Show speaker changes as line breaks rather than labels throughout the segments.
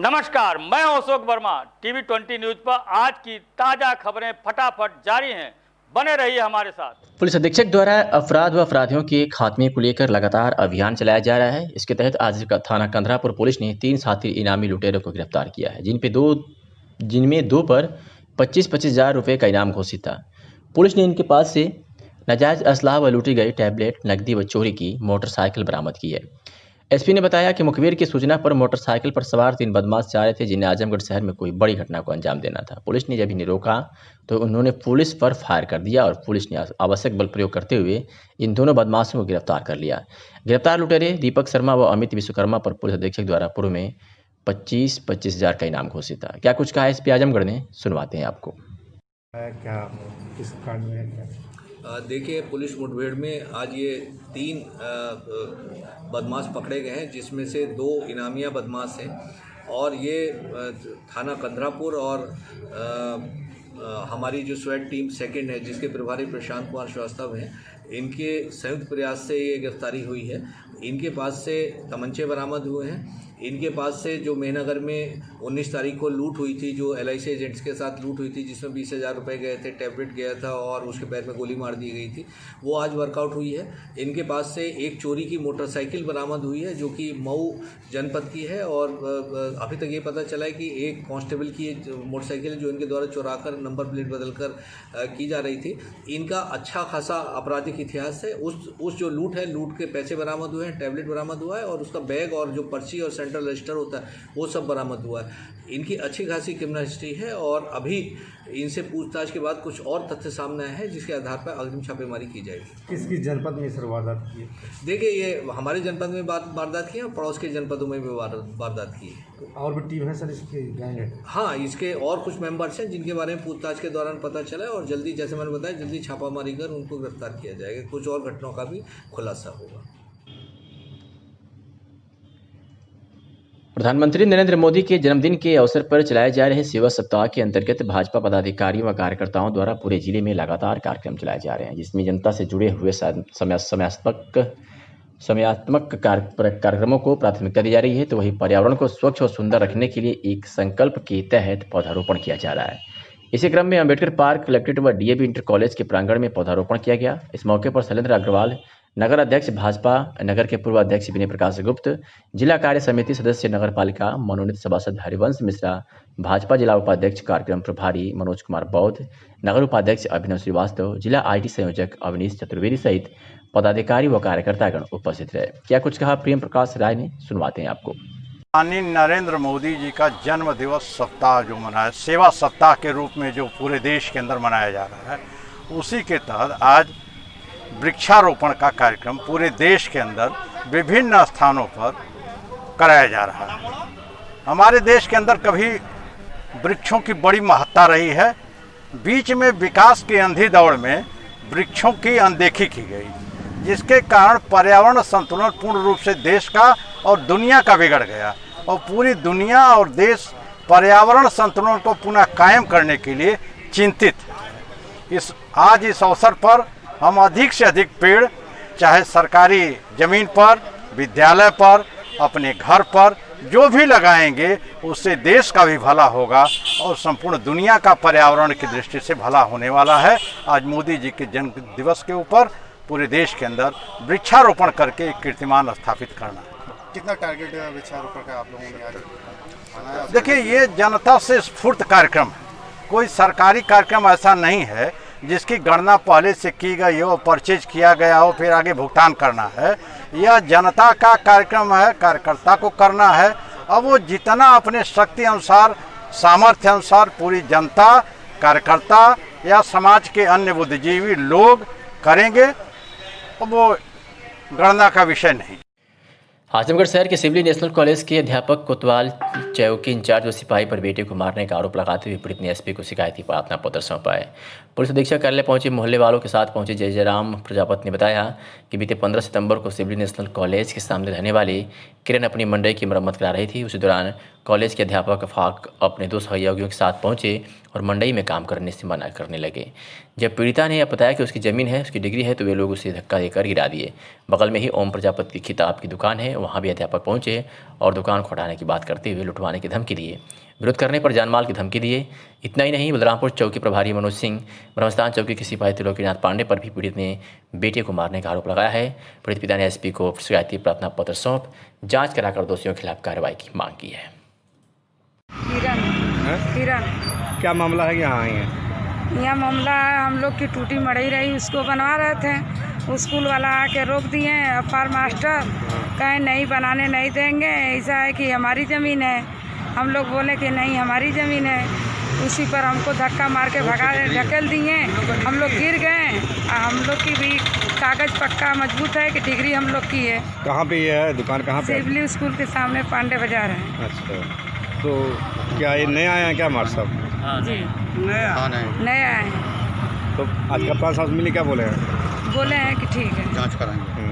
नमस्कार, मैं Ashok Verma. TV 20 news पर आज की ताजा खबरें फटाफट जारी हैं। बने रहिए हमारे साथ।
पुलिस अधीक्षक द्वारा अपराध व अपराधियों के खात्मे को लेकर लगातार अभियान चलाया जा रहा है। इसके तहत आज थाना कंधरापुर पुलिस ने 3 साथी इनामी लुटेरों को गिरफ्तार किया है, जिनमें दो पर 25-25 हज़ार रुपये का इनाम घोषित था। पुलिस ने इनके पास से नाजायज असलाह व लूटी गई टैबलेट, नकदी व चोरी की मोटरसाइकिल बरामद की है। एसपी ने बताया कि मुखबिर की सूचना पर मोटरसाइकिल पर सवार 3 बदमाश जा रहे थे, जिन्हें आजमगढ़ शहर में कोई बड़ी घटना को अंजाम देना था। पुलिस ने जब इन्हें रोका तो उन्होंने पुलिस पर फायर कर दिया और पुलिस ने आवश्यक बल प्रयोग करते हुए इन दोनों बदमाशों को गिरफ्तार कर लिया। गिरफ्तार लुटेरे दीपक शर्मा व अमित विश्वकर्मा पर पुलिस अधीक्षक द्वारा पूर्व में 25-25 हज़ार का इनाम घोषित था। क्या कुछ कहा एसपी आजमगढ़ ने, सुनवाते हैं आपको।
क्या किस कांड में क्या?
देखिए, पुलिस मुठभेड़ में आज ये 3 बदमाश पकड़े गए हैं, जिसमें से 2 इनामिया बदमाश हैं और ये थाना कंधरापुर और हमारी जो स्वेट टीम सेकंड है, जिसके प्रभारी प्रशांत कुमार श्रीवास्तव हैं, इनके संयुक्त प्रयास से ये गिरफ्तारी हुई है। इनके पास से तमंचे बरामद हुए हैं। इनके पास से जो मेहनगर में 19 तारीख को लूट हुई थी, जो LIC एजेंट्स के साथ लूट हुई थी, जिसमें 20 हज़ार रुपये गए थे, टैबलेट गया था और उसके पैर में गोली मार दी गई थी, वो आज वर्कआउट हुई है। इनके पास से एक चोरी की मोटरसाइकिल बरामद हुई है, जो कि मऊ जनपद की है और अभी तक ये पता चला है कि एक कांस्टेबल की मोटरसाइकिल जो इनके द्वारा चुराकर नंबर प्लेट बदलकर की जा रही थी। इनका अच्छा खासा आपराधिक इतिहास है। उस जो लूट है, लूट के पैसे बरामद हुए हैं, टैबलेट बरामद हुआ है और उसका बैग और जो पर्ची और सेंट्रल रजिस्टर होता है वो सब बरामद हुआ है। इनकी अच्छी खासी क्रिमिनल हिस्ट्री है और अभी इनसे पूछताछ के बाद कुछ और तथ्य सामने आए हैं, जिसके आधार पर अग्रिम छापेमारी की जाएगी।
किसकी जनपद में सर वारदात की?
देखिए, ये हमारे जनपद में वारदात की है और पड़ोस के जनपदों में भी वारदात की है।
तो और भी टीम है सर इसकी गैंग है?
हाँ, इसके और कुछ मेंबर्स हैं जिनके बारे में पूछताछ के दौरान पता चला है और जल्दी, जैसे मैंने बताया, जल्दी छापामारी कर उनको गिरफ्तार किया जाएगा। कुछ और घटनाओं का भी खुलासा होगा।
प्रधानमंत्री नरेंद्र मोदी के जन्मदिन के अवसर पर चलाए जा रहे सेवा सप्ताह के अंतर्गत भाजपा पदाधिकारियों व कार्यकर्ताओं द्वारा पूरे जिले में लगातार कार्यक्रम चलाए जा रहे हैं, जिसमें जनता से जुड़े हुए समयात्मक कार्यक्रमों को प्राथमिकता दी जा रही है। तो वहीं पर्यावरण को स्वच्छ और सुंदर रखने के लिए एक संकल्प के तहत पौधारोपण किया जा रहा है। इसी क्रम में अम्बेडकर पार्क कलेक्ट्रेट व DAV इंटर कॉलेज के प्रांगण में पौधारोपण किया गया। इस मौके पर शैलेंद्र अग्रवाल, नगर अध्यक्ष भाजपा नगर के पूर्व अध्यक्ष विनय प्रकाश गुप्त, जिला कार्य समिति सदस्य नगर पालिका मनोनीत सभासद हरिवंश मिश्रा, भाजपा जिला उपाध्यक्ष कार्यक्रम प्रभारी मनोज कुमार बौद्ध, नगर उपाध्यक्ष अभिनव श्रीवास्तव, जिला IT संयोजक अवनीश चतुर्वेदी सहित पदाधिकारी व कार्यकर्तागण उपस्थित रहे। क्या कुछ कहा प्रेम प्रकाश राय ने, सुनवाते हैं आपको।
माननीय नरेंद्र मोदी जी का जन्म दिवस सप्ताह जो मनाया, सेवा सप्ताह के रूप में जो पूरे देश के अंदर मनाया जा रहा है, उसी के तहत आज वृक्षारोपण का कार्यक्रम पूरे देश के अंदर विभिन्न स्थानों पर कराया जा रहा है। हमारे देश के अंदर कभी वृक्षों की बड़ी महत्ता रही है। बीच में विकास की अंधी दौड़ में वृक्षों की अनदेखी की गई, जिसके कारण पर्यावरण संतुलन पूर्ण रूप से देश का और दुनिया का बिगड़ गया और पूरी दुनिया और देश पर्यावरण संतुलन को पुनः कायम करने के लिए चिंतित है। आज इस अवसर पर हम अधिक से अधिक पेड़, चाहे सरकारी ज़मीन पर, विद्यालय पर, अपने घर पर, जो भी लगाएंगे उससे देश का भी भला होगा और संपूर्ण दुनिया का पर्यावरण की दृष्टि से भला होने वाला है। आज मोदी जी के जन्म दिवस के ऊपर पूरे देश के अंदर वृक्षारोपण करके एक कीर्तिमान स्थापित करना है।
कितना टारगेट है वृक्षारोपण का आप लोगों ने आज?
देखिए, ये जनता से स्फूर्त कार्यक्रम है। कोई सरकारी कार्यक्रम ऐसा नहीं है जिसकी गणना पहले से की गई हो, परचेज किया गया हो, फिर आगे भुगतान करना है। यह जनता का कार्यक्रम है, कार्यकर्ता को करना है। अब वो जितना अपने शक्ति अनुसार, सामर्थ्य अनुसार पूरी जनता, कार्यकर्ता या समाज के अन्य बुद्धिजीवी लोग करेंगे, अब वो गणना का विषय नहीं।
आजमगढ़ शहर के सिवली नेशनल कॉलेज के अध्यापक कोतवाल चैव के इंचार्ज व सिपाही पर बेटे को मारने का आरोप लगाते हुए पीड़ित ने SP को शिकायती प्रार्थना पत्र सौंपा है। पुलिस अधीक्षक कार्यालय पहुंचे मोहल्ले वालों के साथ पहुंचे जयराम प्रजापति ने बताया कि बीते 15 सितंबर को सिवली नेशनल कॉलेज के सामने रहने वाली किरण अपनी मंडई की मरम्मत करा रही थी। उसी दौरान कॉलेज के अध्यापक अफाक अपने 2 सहयोगियों के साथ पहुंचे और मंडई में काम करने से मना करने लगे। जब पीड़िता ने यह बताया कि उसकी ज़मीन है, उसकी डिग्री है, तो वे लोग उसे धक्का देकर गिरा दिए। बगल में ही ओम प्रजापति की किताब की दुकान है, वहाँ भी अध्यापक पहुँचे और दुकान को हटाने की बात करते हुए लुटवाने की धमकी दिए। विरोध करने पर जानमाल की धमकी दिए। इतना ही नहीं, बलरामपुर चौकी प्रभारी मनोज सिंह, ब्रह्मस्थान चौकी के सिपाही त्रिलोकीनाथ पांडे पर भी पीड़ित ने बेटे को मारने का आरोप लगाया है। पीड़ित पिता ने एसपी को शिकायती प्रार्थना पत्र सौंप जांच कराकर दोषियों के खिलाफ कार्रवाई की मांग की है।
किरण क्या मामला है कि यहाँ आई है?
यह मामला हम लोग की टूटी मड़ई रही, उसको बनवा रहे थे। स्कूल वाला आके रोक दिए। अफार मास्टर कहे नहीं बनाने नहीं देंगे, ऐसा है कि हमारी ज़मीन है। हम लोग बोले कि नहीं हमारी ज़मीन है। उसी पर हमको धक्का मार के भगा ढकेल दिए। हम लोग गिर गए। हम लोग की भी कागज़ पक्का मजबूत है कि डिग्री हम लोग की है।
कहाँ पे ये है दुकान? कहाँ पे?
सिवली स्कूल के सामने पांडे बाजार है।
अच्छा, तो क्या ये नए आए हैं क्या मार साहब?
जी नया है।
तो आज कप्तान साहब मिली, क्या बोले हैं?
बोले हैं कि ठीक है
जांच कराएंगे।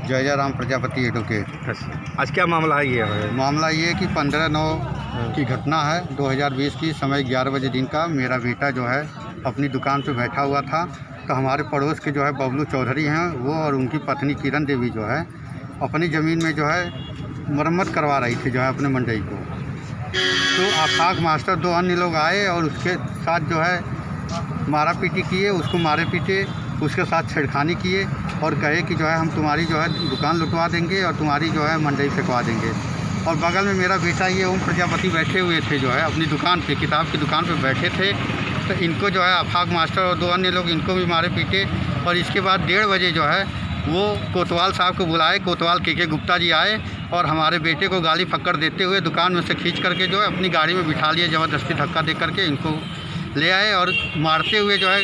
जय राम प्रजापति एडवोकेट।
अच्छा, आज क्या मामला है ये?
मामला ये कि 15/9 की घटना है, 2020 की, समय 11 बजे दिन का। मेरा बेटा जो है अपनी दुकान पे बैठा हुआ था, तो हमारे पड़ोस के जो है बबलू चौधरी हैं, वो और उनकी पत्नी किरण देवी जो है अपनी ज़मीन में जो है मरम्मत करवा रही थी जो है अपने मंडई को। तो आफाक मास्टर 2 अन्य लोग आए और उसके साथ जो है मारा पीटी किए, उसको मारे पीटे, उसके साथ छेड़खानी किए और कहे कि जो है हम तुम्हारी जो है दुकान लुटवा देंगे और तुम्हारी जो है मंडई फेंकवा देंगे। और बगल में मेरा बेटा ये ओम प्रजापति बैठे हुए थे जो है अपनी दुकान पे, किताब की दुकान पे बैठे थे। तो इनको जो है आफाक मास्टर और 2 अन्य लोग इनको भी मारे पीटे। और इसके बाद 1:30 बजे जो है वो कोतवाल साहब को बुलाए। कोतवाल के गुप्ता जी आए और हमारे बेटे को गाली फक्कर देते हुए दुकान में से खींच करके जो है अपनी गाड़ी में बिठा लिए, ज़बरदस्ती धक्का दे करके इनको ले आए और मारते हुए जो है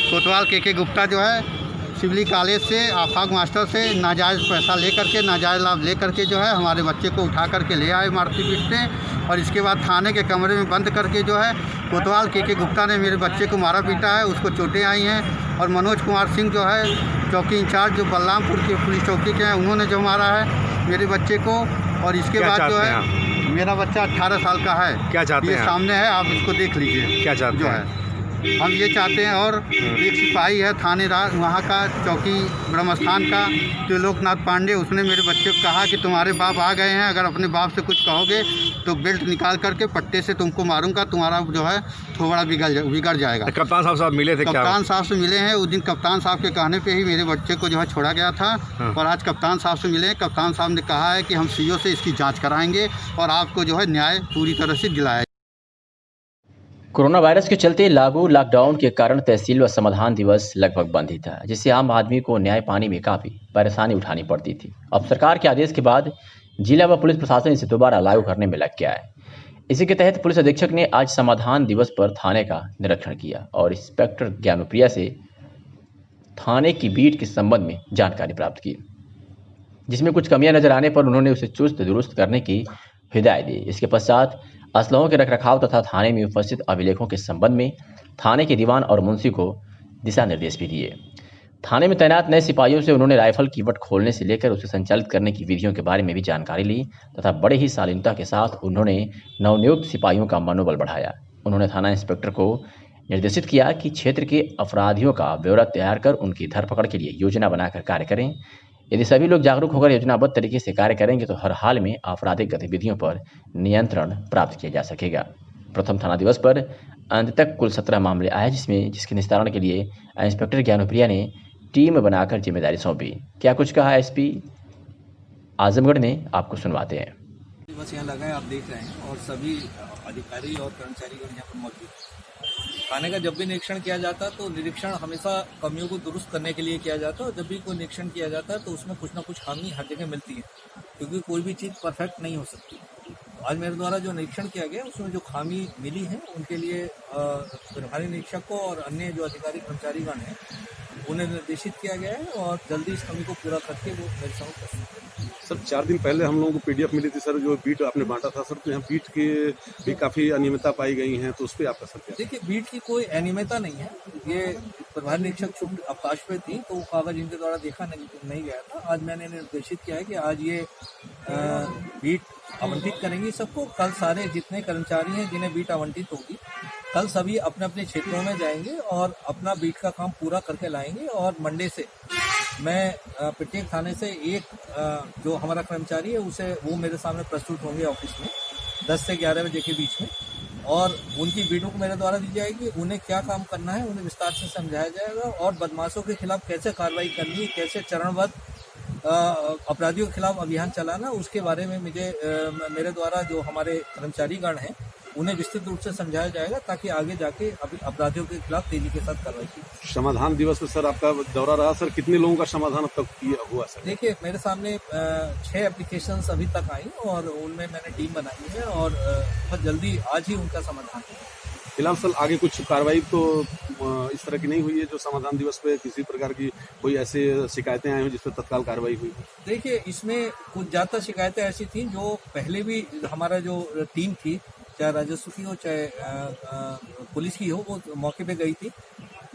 कोतवाल के गुप्ता जो है सिवली कॉलेज से आफाक मास्टर से नाजायज़ पैसा ले करके, नाजायज़ लाभ ले करके जो है हमारे बच्चे को उठा करके ले आए मारते पीटते। और इसके बाद थाने के कमरे में बंद करके जो है कोतवाल के गुप्ता ने मेरे बच्चे को मारा पीटा है, उसको चोटें आई हैं। और मनोज कुमार सिंह जो है चौकी इंचार्ज जो बलरामपुर की पुलिस चौकी के हैं, उन्होंने जो मारा है मेरे बच्चे को। और इसके बाद जो है मेरा बच्चा 18 साल का है।
क्या चाहते हैं?
ये सामने है, आप इसको देख लीजिए।
क्या चाहते
जो
हैं?
है हम ये चाहते हैं। और एक सिपाही है थानेदार वहाँ का, चौकी ब्रह्मस्थान का, त्रिलोकनाथ पांडे, उसने मेरे बच्चे को कहा कि तुम्हारे बाप आ गए हैं, अगर अपने बाप से कुछ कहोगे तो बेल्ट निकाल करके पट्टे से तुमको मारूंगा, तुम्हारा जो है थोड़ा बिगड़ जाएगा।
कप्तान साहब मिले थे?
कप्तान साहब से मिले हैं। उस दिन कप्तान साहब के कहने पे ही मेरे बच्चे को जो है छोड़ा गया था। और आज कप्तान साहब से मिले। कप्तान साहब ने कहा है कि हम सीओ से इसकी जाँच कराएँगे और आपको जो है न्याय पूरी तरह से दिलाया।
कोरोना वायरस के चलते लागू लॉकडाउन के कारण तहसील व समाधान दिवस लगभग बंद ही था, जिससे आम आदमी को न्याय पाने में काफ़ी परेशानी उठानी पड़ती थी। अब सरकार के आदेश के बाद जिला व पुलिस प्रशासन इसे दोबारा लागू करने में लग गया है। इसी के तहत पुलिस अधीक्षक ने आज समाधान दिवस पर थाने का निरीक्षण किया और इंस्पेक्टर ज्ञानुप्रिया से थाने की बीट के संबंध में जानकारी प्राप्त की, जिसमें कुछ कमियां नजर आने पर उन्होंने उसे चुस्त दुरुस्त करने की हिदायत दी। इसके पश्चात असलहों के रखरखाव तथा थाने में उपस्थित अभिलेखों के संबंध में थाने के दीवान और मुंशी को दिशा निर्देश भी दिए। थाने में तैनात नए सिपाहियों से उन्होंने राइफल की वट खोलने से लेकर उसे संचालित करने की विधियों के बारे में भी जानकारी ली तथा बड़े ही शालीनता के साथ उन्होंने नवनियुक्त सिपाहियों का मनोबल बढ़ाया। उन्होंने थाना इंस्पेक्टर को निर्देशित किया कि क्षेत्र के अपराधियों का ब्यौरा तैयार कर उनकी धरपकड़ के लिए योजना बनाकर कार्य करें। यदि सभी लोग जागरूक होकर योजनाबद्ध तरीके से कार्य करेंगे तो हर हाल में आपराधिक गतिविधियों पर नियंत्रण प्राप्त किया जा सकेगा। प्रथम थाना दिवस पर अंत तक कुल 17 मामले आए, जिसके निस्तारण के लिए इंस्पेक्टर ज्ञानुप्रिया ने टीम बनाकर जिम्मेदारी सौंपी। क्या कुछ कहा एसपी आजमगढ़ ने, आपको सुनवाते हैं।
बस यहाँ लगा है, आप देख रहे हैं, और सभी अधिकारी और कर्मचारी यहाँ पर मौजूद। थाने का जब भी निरीक्षण किया जाता तो निरीक्षण हमेशा कमियों को दुरुस्त करने के लिए किया जाता है। और जब भी कोई निरीक्षण किया जाता है तो उसमें कुछ ना कुछ खामी हर जगह मिलती है, क्योंकि कोई भी चीज़ परफेक्ट नहीं हो सकती। आज मेरे द्वारा जो निरीक्षण किया गया उसमें जो खामी मिली है उनके लिए प्रभारी निरीक्षक को और अन्य जो अधिकारी कर्मचारीगण हैं उन्हें निर्देशित किया गया है और जल्दी इस कमी को पूरा करके वो मेरे समझ प्रस्तुत करेंगे।
सर 4 दिन पहले हम लोगों को पीडीएफ मिली थी सर, जो बीट आपने बांटा था सर, तो यहाँ बीट की भी काफ़ी अनियमितता पाई गई हैं, तो उस पर आपका सर क्या?
देखिए, बीट की कोई अनियमितता नहीं है। ये प्रभारी निरीक्षक छुट्टी अवकाश पे थी तो कागज इनके द्वारा देखा नहीं गया था। आज मैंने निर्देशित किया है कि आज ये बीट आवंटित करेंगी सबको। कल सारे जितने कर्मचारी हैं जिन्हें बीट आवंटित होगी, कल सभी अपने अपने क्षेत्रों में जाएंगे और अपना बीट का काम पूरा करके लाएंगे। और मंडे से मैं प्रत्येक थाने से एक जो हमारा कर्मचारी है वो मेरे सामने प्रस्तुत होंगे ऑफिस में 10 से 11 बजे के बीच में, और उनकी बीटों को मेरे द्वारा दी जाएगी। उन्हें क्या काम करना है उन्हें विस्तार से समझाया जाएगा, और बदमाशों के खिलाफ कैसे कार्रवाई करनी है, कैसे चरणबद्ध अपराधियों के खिलाफ अभियान चलाना, उसके बारे में मेरे द्वारा जो हमारे कर्मचारीगण हैं उन्हें विस्तृत रूप से समझाया जाएगा, ताकि आगे जाके अपराधियों के खिलाफ तेजी के साथ कार्रवाई की।
समाधान दिवस में सर आपका दौरा रहा सर, कितने लोगों का समाधान अब तक हुआ सर?
देखिए, मेरे सामने 6 एप्लीकेशंस अभी तक आई और उनमें मैंने टीम बनाई है और बहुत जल्दी आज ही उनका समाधान है।
फिलहाल सर आगे कुछ कार्रवाई तो इस तरह की नहीं हुई है जो समाधान दिवस पे किसी प्रकार की कोई ऐसे शिकायतें आई हो जिस पर तत्काल कार्रवाई हुई? देखिए, इसमें कुछ ज़्यादा शिकायतें ऐसी थी जो पहले भी हमारा जो टीम थी, चाहे राजस्व की हो चाहे पुलिस की हो, वो मौके पे गई थी,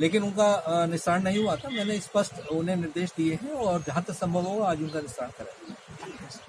लेकिन उनका निस्तारण नहीं हुआ था। मैंने स्पष्ट उन्हें निर्देश दिए हैं और जहाँ तक संभव होगा आज उनका निस्तारण करेंगे।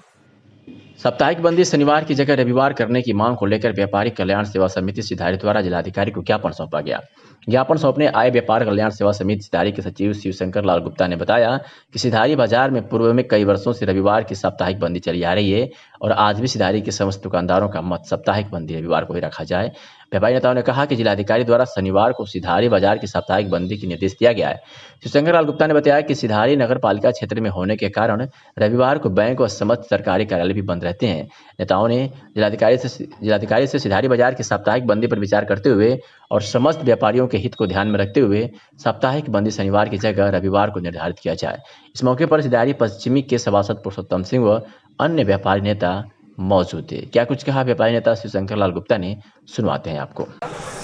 साप्ताहिक बंदी शनिवार की जगह रविवार करने की मांग को लेकर व्यापारी कल्याण सेवा समिति सिधारी द्वारा जिलाधिकारी को ज्ञापन सौंपा गया। ज्ञापन सौंपने आए व्यापार कल्याण सेवा समिति सिधारी के सचिव शिवशंकर लाल गुप्ता ने बताया कि सिधारी बाजार में पूर्व में कई वर्षों से रविवार की साप्ताहिक बंदी चली आ रही है और आज भी सिधारी के समस्त दुकानदारों का मत साप्ताहिक बंदी रविवार को ही रखा जाए। व्यापारी नेताओं ने कहा कि जिलाधिकारी द्वारा शनिवार को सिधारी बाजार की साप्ताहिक बंदी की निर्देश दिया गया है। शिवशंकर लाल गुप्ता ने बताया कि सिधारी नगर पालिका क्षेत्र में होने के कारण रविवार को बैंक और समस्त सरकारी कार्यालय भी बंद रहते हैं। नेताओं ने जिलाधिकारी से सिधारी बाजार की साप्ताहिक बंदी पर विचार करते हुए और समस्त व्यापारियों के हित को ध्यान में रखते हुए साप्ताहिक बंदी शनिवार की जगह रविवार को निर्धारित किया जाए। इस मौके पर सिधारी पश्चिमी के सभासद पुरुषोत्तम सिंह व अन्य व्यापारी नेता मौजूद थे। क्या कुछ कहा व्यापारी नेता शिवशंकर लाल गुप्ता ने, सुनवाते हैं आपको।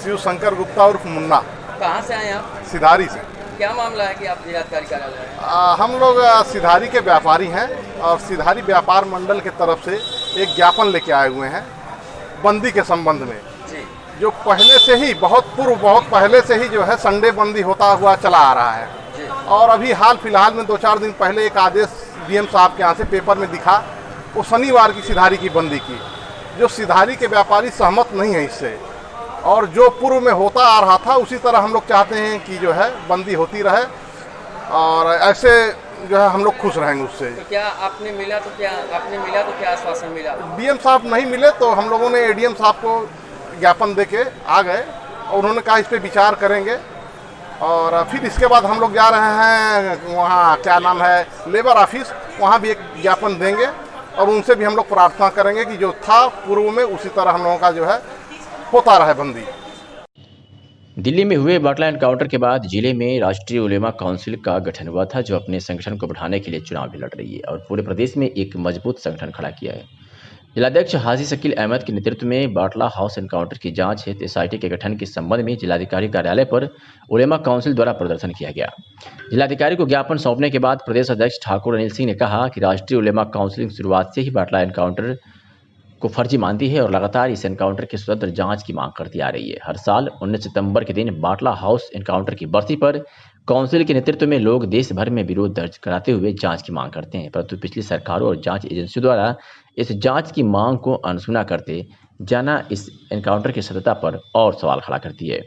शिवशंकर गुप्ता उर्फ मुन्ना।
कहाँ से आए आप?
सिधारी से।
क्या मामला है कि आप जिलाधिकारी कार्यालय?
हम लोग सिधारी के व्यापारी हैं और सिधारी व्यापार मंडल के तरफ से एक ज्ञापन लेके आए हुए हैं बंदी के संबंध में, जो पहले से ही बहुत पहले से ही जो है संडे बंदी होता हुआ चला आ रहा है। और अभी हाल फिलहाल में 2-4 दिन पहले एक आदेश डीएम साहब के यहाँ से पेपर में दिखा, वो शनिवार की सिधारी की बंदी की, जो सिधारी के व्यापारी सहमत नहीं है इससे, और जो पूर्व में होता आ रहा था उसी तरह हम लोग चाहते हैं कि जो है बंदी होती रहे और ऐसे जो है हम लोग खुश रहेंगे उससे।
तो क्या आपने मिला तो क्या आश्वासन मिला?
डीएम साहब नहीं मिले तो हम लोगों ने एडीएम साहब को ज्ञापन देके आ गए और उन्होंने कहा इस पर विचार करेंगे। और फिर इसके बाद हम लोग जा रहे हैं वहाँ क्या नाम है लेबर ऑफिस, वहाँ भी एक ज्ञापन देंगे और उनसे भी हम लोग प्रार्थना करेंगे कि जो था पूर्व में उसी तरह हम लोगों का जो है होता रहे बंदी।
दिल्ली में हुए बाटला एनकाउंटर के बाद जिले में राष्ट्रीय उलेमा काउंसिल का गठन हुआ था, जो अपने संगठन को बढ़ाने के लिए चुनाव भी लड़ रही है और पूरे प्रदेश में एक मजबूत संगठन खड़ा किया है। जिलाध्यक्ष हाजी शकील अहमद के नेतृत्व में बाटला हाउस एनकाउंटर की जांच हेतु एसआईटी के गठन के संबंध में जिलाधिकारी कार्यालय पर उलेमा काउंसिल द्वारा प्रदर्शन किया गया। जिलाधिकारी को ज्ञापन सौंपने के बाद प्रदेश अध्यक्ष ठाकुर अनिल सिंह ने कहा कि राष्ट्रीय उलेमा काउंसिल की शुरुआत से ही बाटला एनकाउंटर को फर्जी मानती है और लगातार इस एनकाउंटर की स्वतंत्र जांच की मांग करती आ रही है। हर साल 19 सितंबर के दिन बाटला हाउस एनकाउंटर की बरसी पर काउंसिल के नेतृत्व में लोग देश भर में विरोध दर्ज कराते हुए जांच की मांग करते हैं, परंतु पिछली सरकारों और जांच एजेंसियों द्वारा इस जांच की मांग को अनसुना करते जाना इस एनकाउंटर की सत्यता पर और सवाल खड़ा करती है।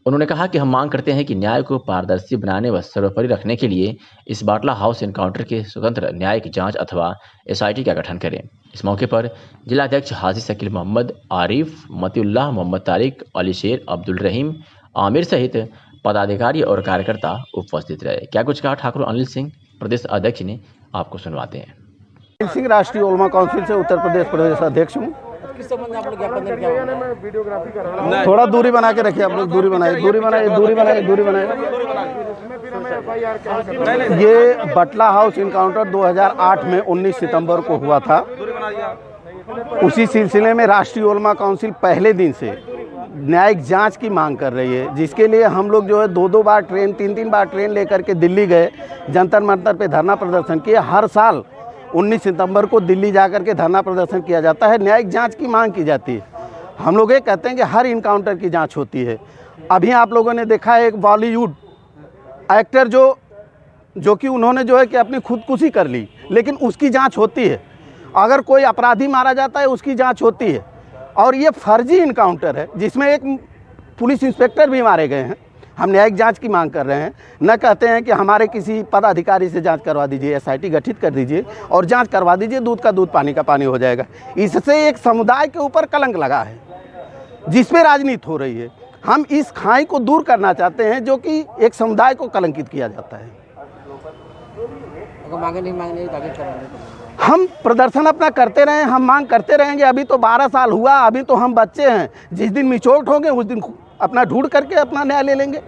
उन्होंने कहा कि हम मांग करते हैं कि न्याय को पारदर्शी बनाने व सर्वोपरि रखने के लिए इस बाटला हाउस एनकाउंटर के स्वतंत्र न्यायिक जांच अथवा एसआईटी का गठन करें। इस मौके पर जिलाध्यक्ष हाजी शकील मोहम्मद, आरिफ, मतिउल्लाह, मोहम्मद तारिक, अली शेर, अब्दुल रहीम, आमिर सहित पदाधिकारी और कार्यकर्ता उपस्थित रहे। क्या कुछ कहा ठाकुर अनिल सिंह प्रदेश अध्यक्ष ने, आपको सुनवाते हैं।
सिंह राष्ट्रीय उलेमा काउंसिल से उत्तर प्रदेश प्रदेश अध्यक्ष हूँ।
किस संबंध में आप लोग ज्ञापन देने क्या हो?
थोड़ा दूरी बना के रखिए आप लोग, दूरी बनाए। ये बाटला हाउस इनकाउंटर 2008 में 19 सितंबर को हुआ था। उसी सिलसिले में राष्ट्रीय उलेमा काउंसिल पहले दिन से न्यायिक जांच की मांग कर रही है, जिसके लिए हम लोग जो है 2-2 बार ट्रेन 3-3 बार ट्रेन लेकर के दिल्ली गए, जंतर मंतर पे धरना प्रदर्शन किए। हर साल 19 सितंबर को दिल्ली जाकर के धरना प्रदर्शन किया जाता है, न्यायिक जांच की मांग की जाती है। हम लोग ये कहते हैं कि हर इनकाउंटर की जांच होती है। अभी आप लोगों ने देखा है एक बॉलीवुड एक्टर जो कि उन्होंने जो है कि अपनी खुदकुशी कर ली, लेकिन उसकी जांच होती है। अगर कोई अपराधी मारा जाता है उसकी जांच होती है, और ये फर्जी इनकाउंटर है जिसमें एक पुलिस इंस्पेक्टर भी मारे गए हैं। हम न्यायिक जांच की मांग कर रहे हैं, न कहते हैं कि हमारे किसी पदाधिकारी से जांच करवा दीजिए, SIT गठित कर दीजिए और जांच करवा दीजिए, दूध का दूध पानी का पानी हो जाएगा। इससे एक समुदाय के ऊपर कलंक लगा है जिस पे राजनीति हो रही है। हम इस खाई को दूर करना चाहते हैं जो कि एक समुदाय को कलंकित किया जाता है। हम प्रदर्शन अपना करते रहे, हम मांग करते रहेंगे। अभी तो 12 साल हुआ, अभी तो हम बच्चे हैं। जिस दिन मिचोट होंगे उस दिन अपना ढूंढ करके अपना न्याय ले लेंगे।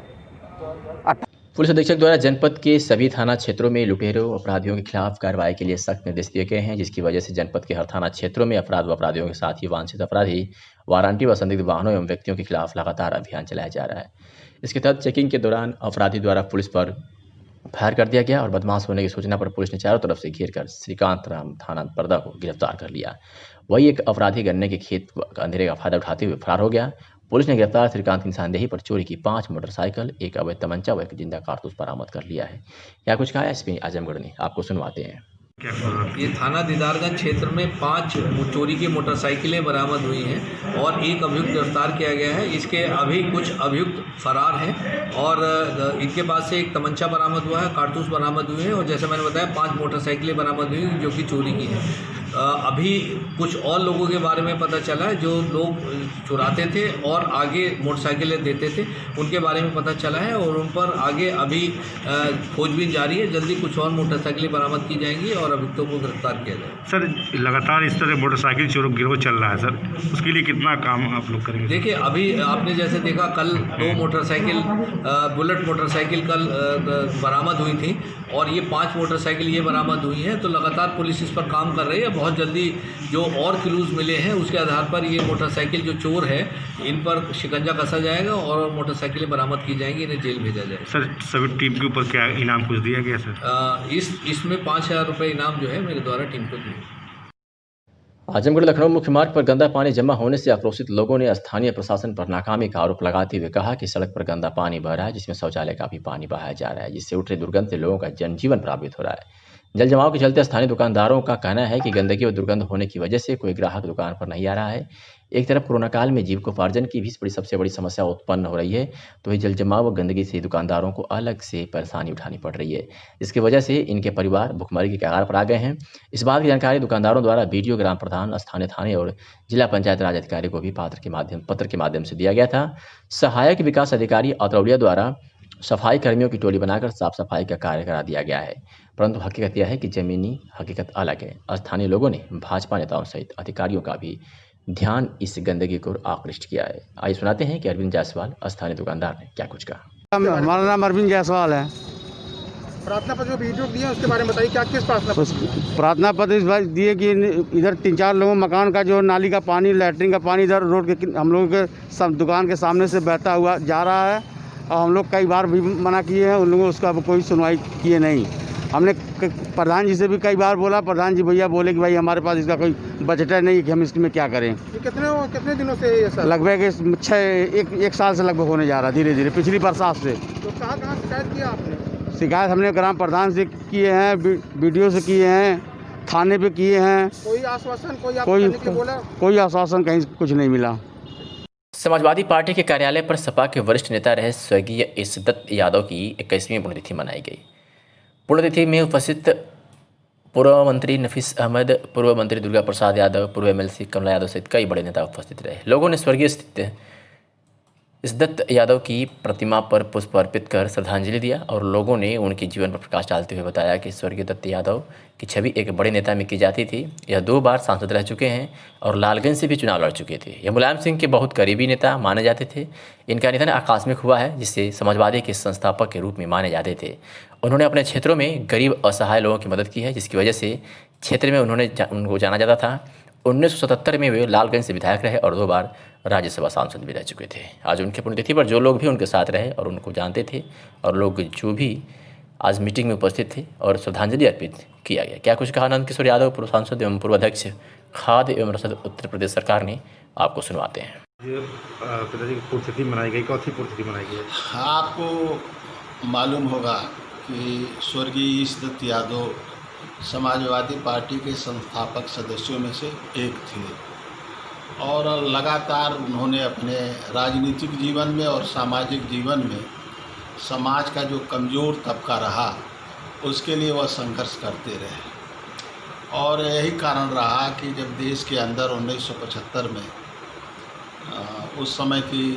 पुलिस अधीक्षक द्वारा जनपद के सभी थाना क्षेत्रों में लुटेरों अपराधियों के खिलाफ कार्रवाई के लिए सख्त निर्देश दिए गए हैं, जिसकी वजह से जनपद के हर थाना क्षेत्रों में अपराध व अपराधियों के साथ ही वांछित अपराधी, वारंटी व संदिग्ध वाहनों एवं व्यक्तियों के खिलाफ लगातार अभियान चलाया जा रहा है। इसके तहत चेकिंग के दौरान अपराधी द्वारा पुलिस पर फायर कर दिया गया और बदमाश होने की सूचना पर पुलिस ने चारों तरफ से घेर कर श्रीकांत राम थाना पर्दा को गिरफ्तार कर लिया। वही एक अपराधी गन्ने के खेत अंधेरे का फायदा उठाते हुए फरार हो गया। पुलिस ने गिरफ्तार श्रीकांत की निशानदेही पर चोरी की 5 मोटरसाइकिल, एक अवैध तमंचा व एक जिंदा कारतूस बरामद कर लिया है। क्या कुछ कहा एसपी आजमगढ़ ने, आपको सुनवाते हैं।
ये थाना दीदारगंज क्षेत्र में 5 चोरी की मोटरसाइकिलें बरामद हुई हैं और एक अभियुक्त गिरफ्तार किया गया है। इसके अभी कुछ अभियुक्त फरार हैं और इनके पास से एक तमंचा बरामद हुआ है, कारतूस बरामद हुए हैं और जैसे मैंने बताया 5 मोटरसाइकिलें बरामद हुई जो कि चोरी की हैं। अभी कुछ और लोगों के बारे में पता चला है जो लोग चुराते थे और आगे मोटरसाइकिलें देते थे, उनके बारे में पता चला है और उन पर आगे अभी खोजबीन जारी है। जल्दी कुछ और मोटरसाइकिलें बरामद की जाएंगी और अभियुक्तों को गिरफ्तार किया जाएगा।
सर, लगातार इस तरह मोटरसाइकिल चोरों गिरोह चल रहा है सर, उसके लिए कितना काम आप लोग करेंगे?
देखिए, अभी आपने जैसे देखा कल 2 मोटरसाइकिल बुलेट मोटरसाइकिल कल बरामद हुई थी और ये 5 मोटरसाइकिल ये बरामद हुई हैं, तो लगातार पुलिस इस पर काम कर रही है। बहुत जल्दी जो और क्लूज मिले हैं उसके आधार पर ये मोटरसाइकिल जो चोर है इन पर शिकंजा कसा जाएगा और मोटरसाइकिलें बरामद की जाएंगी, इन्हें जेल भेजा जाएगा।
सर, सभी टीम के ऊपर क्या इनाम कुछ दिया गया सर?
इसमें 5,000 रुपये इनाम जो है मेरे द्वारा टीम को दिए।
आजमगढ़ लखनऊ मुख्य मार्ग पर गंदा पानी जमा होने से आक्रोशित लोगों ने स्थानीय प्रशासन पर नाकामी का आरोप लगाते हुए कहा कि सड़क पर गंदा पानी बह रहा है, जिसमें शौचालय का भी पानी बहाया जा रहा है, जिससे उठ रही दुर्गंध से लोगों का जनजीवन प्रभावित हो रहा है। जल जमाव के चलते स्थानीय दुकानदारों का कहना है कि गंदगी व दुर्गंध होने की वजह से कोई ग्राहक दुकान पर नहीं आ रहा है। एक तरफ कोरोना काल में जीविकोपार्जन की भी सबसे बड़ी समस्या उत्पन्न हो रही है, तो वही जल जमाव व गंदगी से दुकानदारों को अलग से परेशानी उठानी पड़ रही है, जिसकी वजह से इनके परिवार भुखमरी के कगार पर आ गए हैं। इस बात की जानकारी दुकानदारों द्वारा BDO, ग्राम प्रधान, स्थानीय थाने और जिला पंचायत राज अधिकारी को भी पत्र के माध्यम से दिया गया था। सहायक विकास अधिकारी अतरौलिया द्वारा सफाई कर्मियों की टोली बनाकर साफ सफाई का कार्य करा दिया गया है, परंतु हकीकत यह है कि जमीनी हकीकत अलग है। स्थानीय लोगों ने भाजपा नेताओं सहित अधिकारियों का भी ध्यान इस गंदगी को आकृष्ट किया है। आइए सुनाते हैं कि अरविंद जायसवाल, स्थानीय दुकानदार, ने क्या कुछ कहा।
हमारा नाम अरविंद जायसवाल है।
प्रार्थना पत्र जो वीडियो दिए उसके बारे में बताइए, क्या किस
प्रार्थना पत्र इस बात दिए कि इधर 3-4 लोगों मकान का जो नाली का पानी, लैट्रिन का पानी इधर रोड के हम लोगों के सब दुकान के सामने से बहता हुआ जा रहा है और हम लोग कई बार भी मना किए हैं, उन लोगों उसका कोई सुनवाई किए नहीं। हमने प्रधान जी से भी कई बार बोला, प्रधान जी भैया बोले कि भाई हमारे पास इसका कोई बजट है नहीं कि हम इसमें क्या करें।
कितने दिनों से ये सर?
लगभग एक साल से लगभग होने जा रहा, धीरे धीरे पिछली बरसात से।
तो कहाँ शिकायत किया आपने?
शिकायत हमने ग्राम प्रधान से किए हैं, BDO से किए हैं, थाने पे किए हैं।
कोई आश्वासन
कोई आश्वासन कहीं कुछ नहीं मिला।
समाजवादी पार्टी के कार्यालय पर सपा के वरिष्ठ नेता रहे स्वर्गीय इज्जत यादव की 21वीं पुण्यतिथि मनाई गई। पुण्यतिथि में उपस्थित पूर्व मंत्री नफीस अहमद, पूर्व मंत्री दुर्गा प्रसाद यादव, पूर्व MLC कमला यादव सहित कई बड़े नेता उपस्थित रहे। लोगों ने स्वर्गीय इज्जत यादव की प्रतिमा पर पुष्प अर्पित कर श्रद्धांजलि दिया और लोगों ने उनके जीवन पर प्रकाश डालते हुए बताया कि स्वर्गीय दत्त यादव की छवि एक बड़े नेता में की जाती थी। यह 2 बार सांसद रह चुके हैं और लालगंज से भी चुनाव लड़ चुके थे। यह मुलायम सिंह के बहुत करीबी नेता माने जाते थे। इनका निधन आकस्मिक हुआ है, जिससे समाजवादी के संस्थापक के रूप में माने जाते थे। उन्होंने अपने क्षेत्रों में गरीब असहाय लोगों की मदद की है, जिसकी वजह से क्षेत्र में उनको जाना जाता था। 1977 में वे लालगंज से विधायक रहे और 2 बार राज्यसभा सांसद भी रह चुके थे। आज उनके पुण्यतिथि पर जो लोग भी उनके साथ रहे और उनको जानते थे और लोग जो भी आज मीटिंग में उपस्थित थे और श्रद्धांजलि अर्पित किया गया। क्या कुछ कहा नंद किशोर यादव, पूर्व सांसद एवं पूर्व अध्यक्ष खाद्य एवं रसद उत्तर प्रदेश सरकार ने, आपको सुनवाते हैं।
पिताजी की पुण्यतिथि मनाई गई, कौन सी पुण्यतिथि मनाई गई?
हाँ, आपको मालूम होगा कि स्वर्गीय इज्जत यादव समाजवादी पार्टी के संस्थापक सदस्यों में से एक थे और लगातार उन्होंने अपने राजनीतिक जीवन में और सामाजिक जीवन में समाज का जो कमज़ोर तबका रहा उसके लिए वह संघर्ष करते रहे। और यही कारण रहा कि जब देश के अंदर 1975 में उस समय की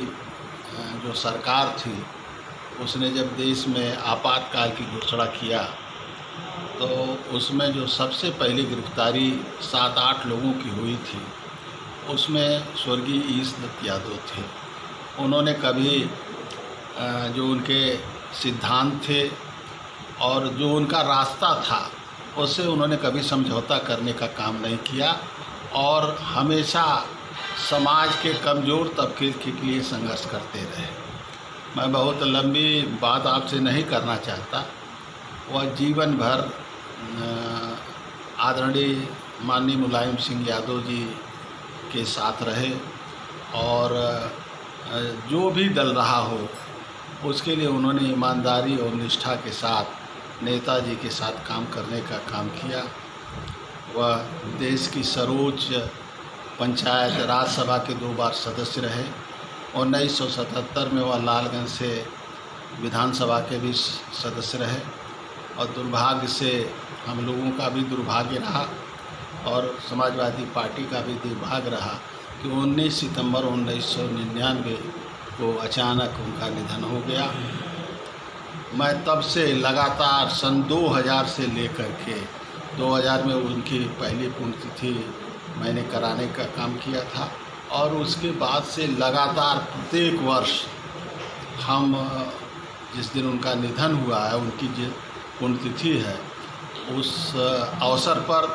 जो सरकार थी उसने जब देश में आपातकाल की घोषणा किया तो उसमें जो सबसे पहली गिरफ्तारी 7-8 लोगों की हुई थी उसमें स्वर्गीय ईश दत्त यादव थे। उन्होंने कभी जो उनके सिद्धांत थे और जो उनका रास्ता था उससे उन्होंने कभी समझौता करने का काम नहीं किया और हमेशा समाज के कमज़ोर तबके के लिए संघर्ष करते रहे। मैं बहुत लंबी बात आपसे नहीं करना चाहता। वह जीवन भर आदरणीय माननीय मुलायम सिंह यादव जी के साथ रहे और जो भी दल रहा हो उसके लिए उन्होंने ईमानदारी और निष्ठा के साथ नेताजी के साथ काम करने का काम किया। वह देश की सर्वोच्च पंचायत राज सभा के 2 बार सदस्य रहे। 1977 में वह लालगंज से विधानसभा के भी सदस्य रहे और दुर्भाग्य से हम लोगों का भी दुर्भाग्य रहा और समाजवादी पार्टी का भी दुर्भाग्य रहा कि 19 सितंबर 1999 को अचानक उनका निधन हो गया। मैं तब से लगातार सन 2000 से लेकर के 2000 में उनकी पहली पुण्यतिथि मैंने कराने का काम किया था और उसके बाद से लगातार प्रत्येक वर्ष हम जिस दिन उनका निधन हुआ है उनकी जो पुण्यतिथि है उस अवसर पर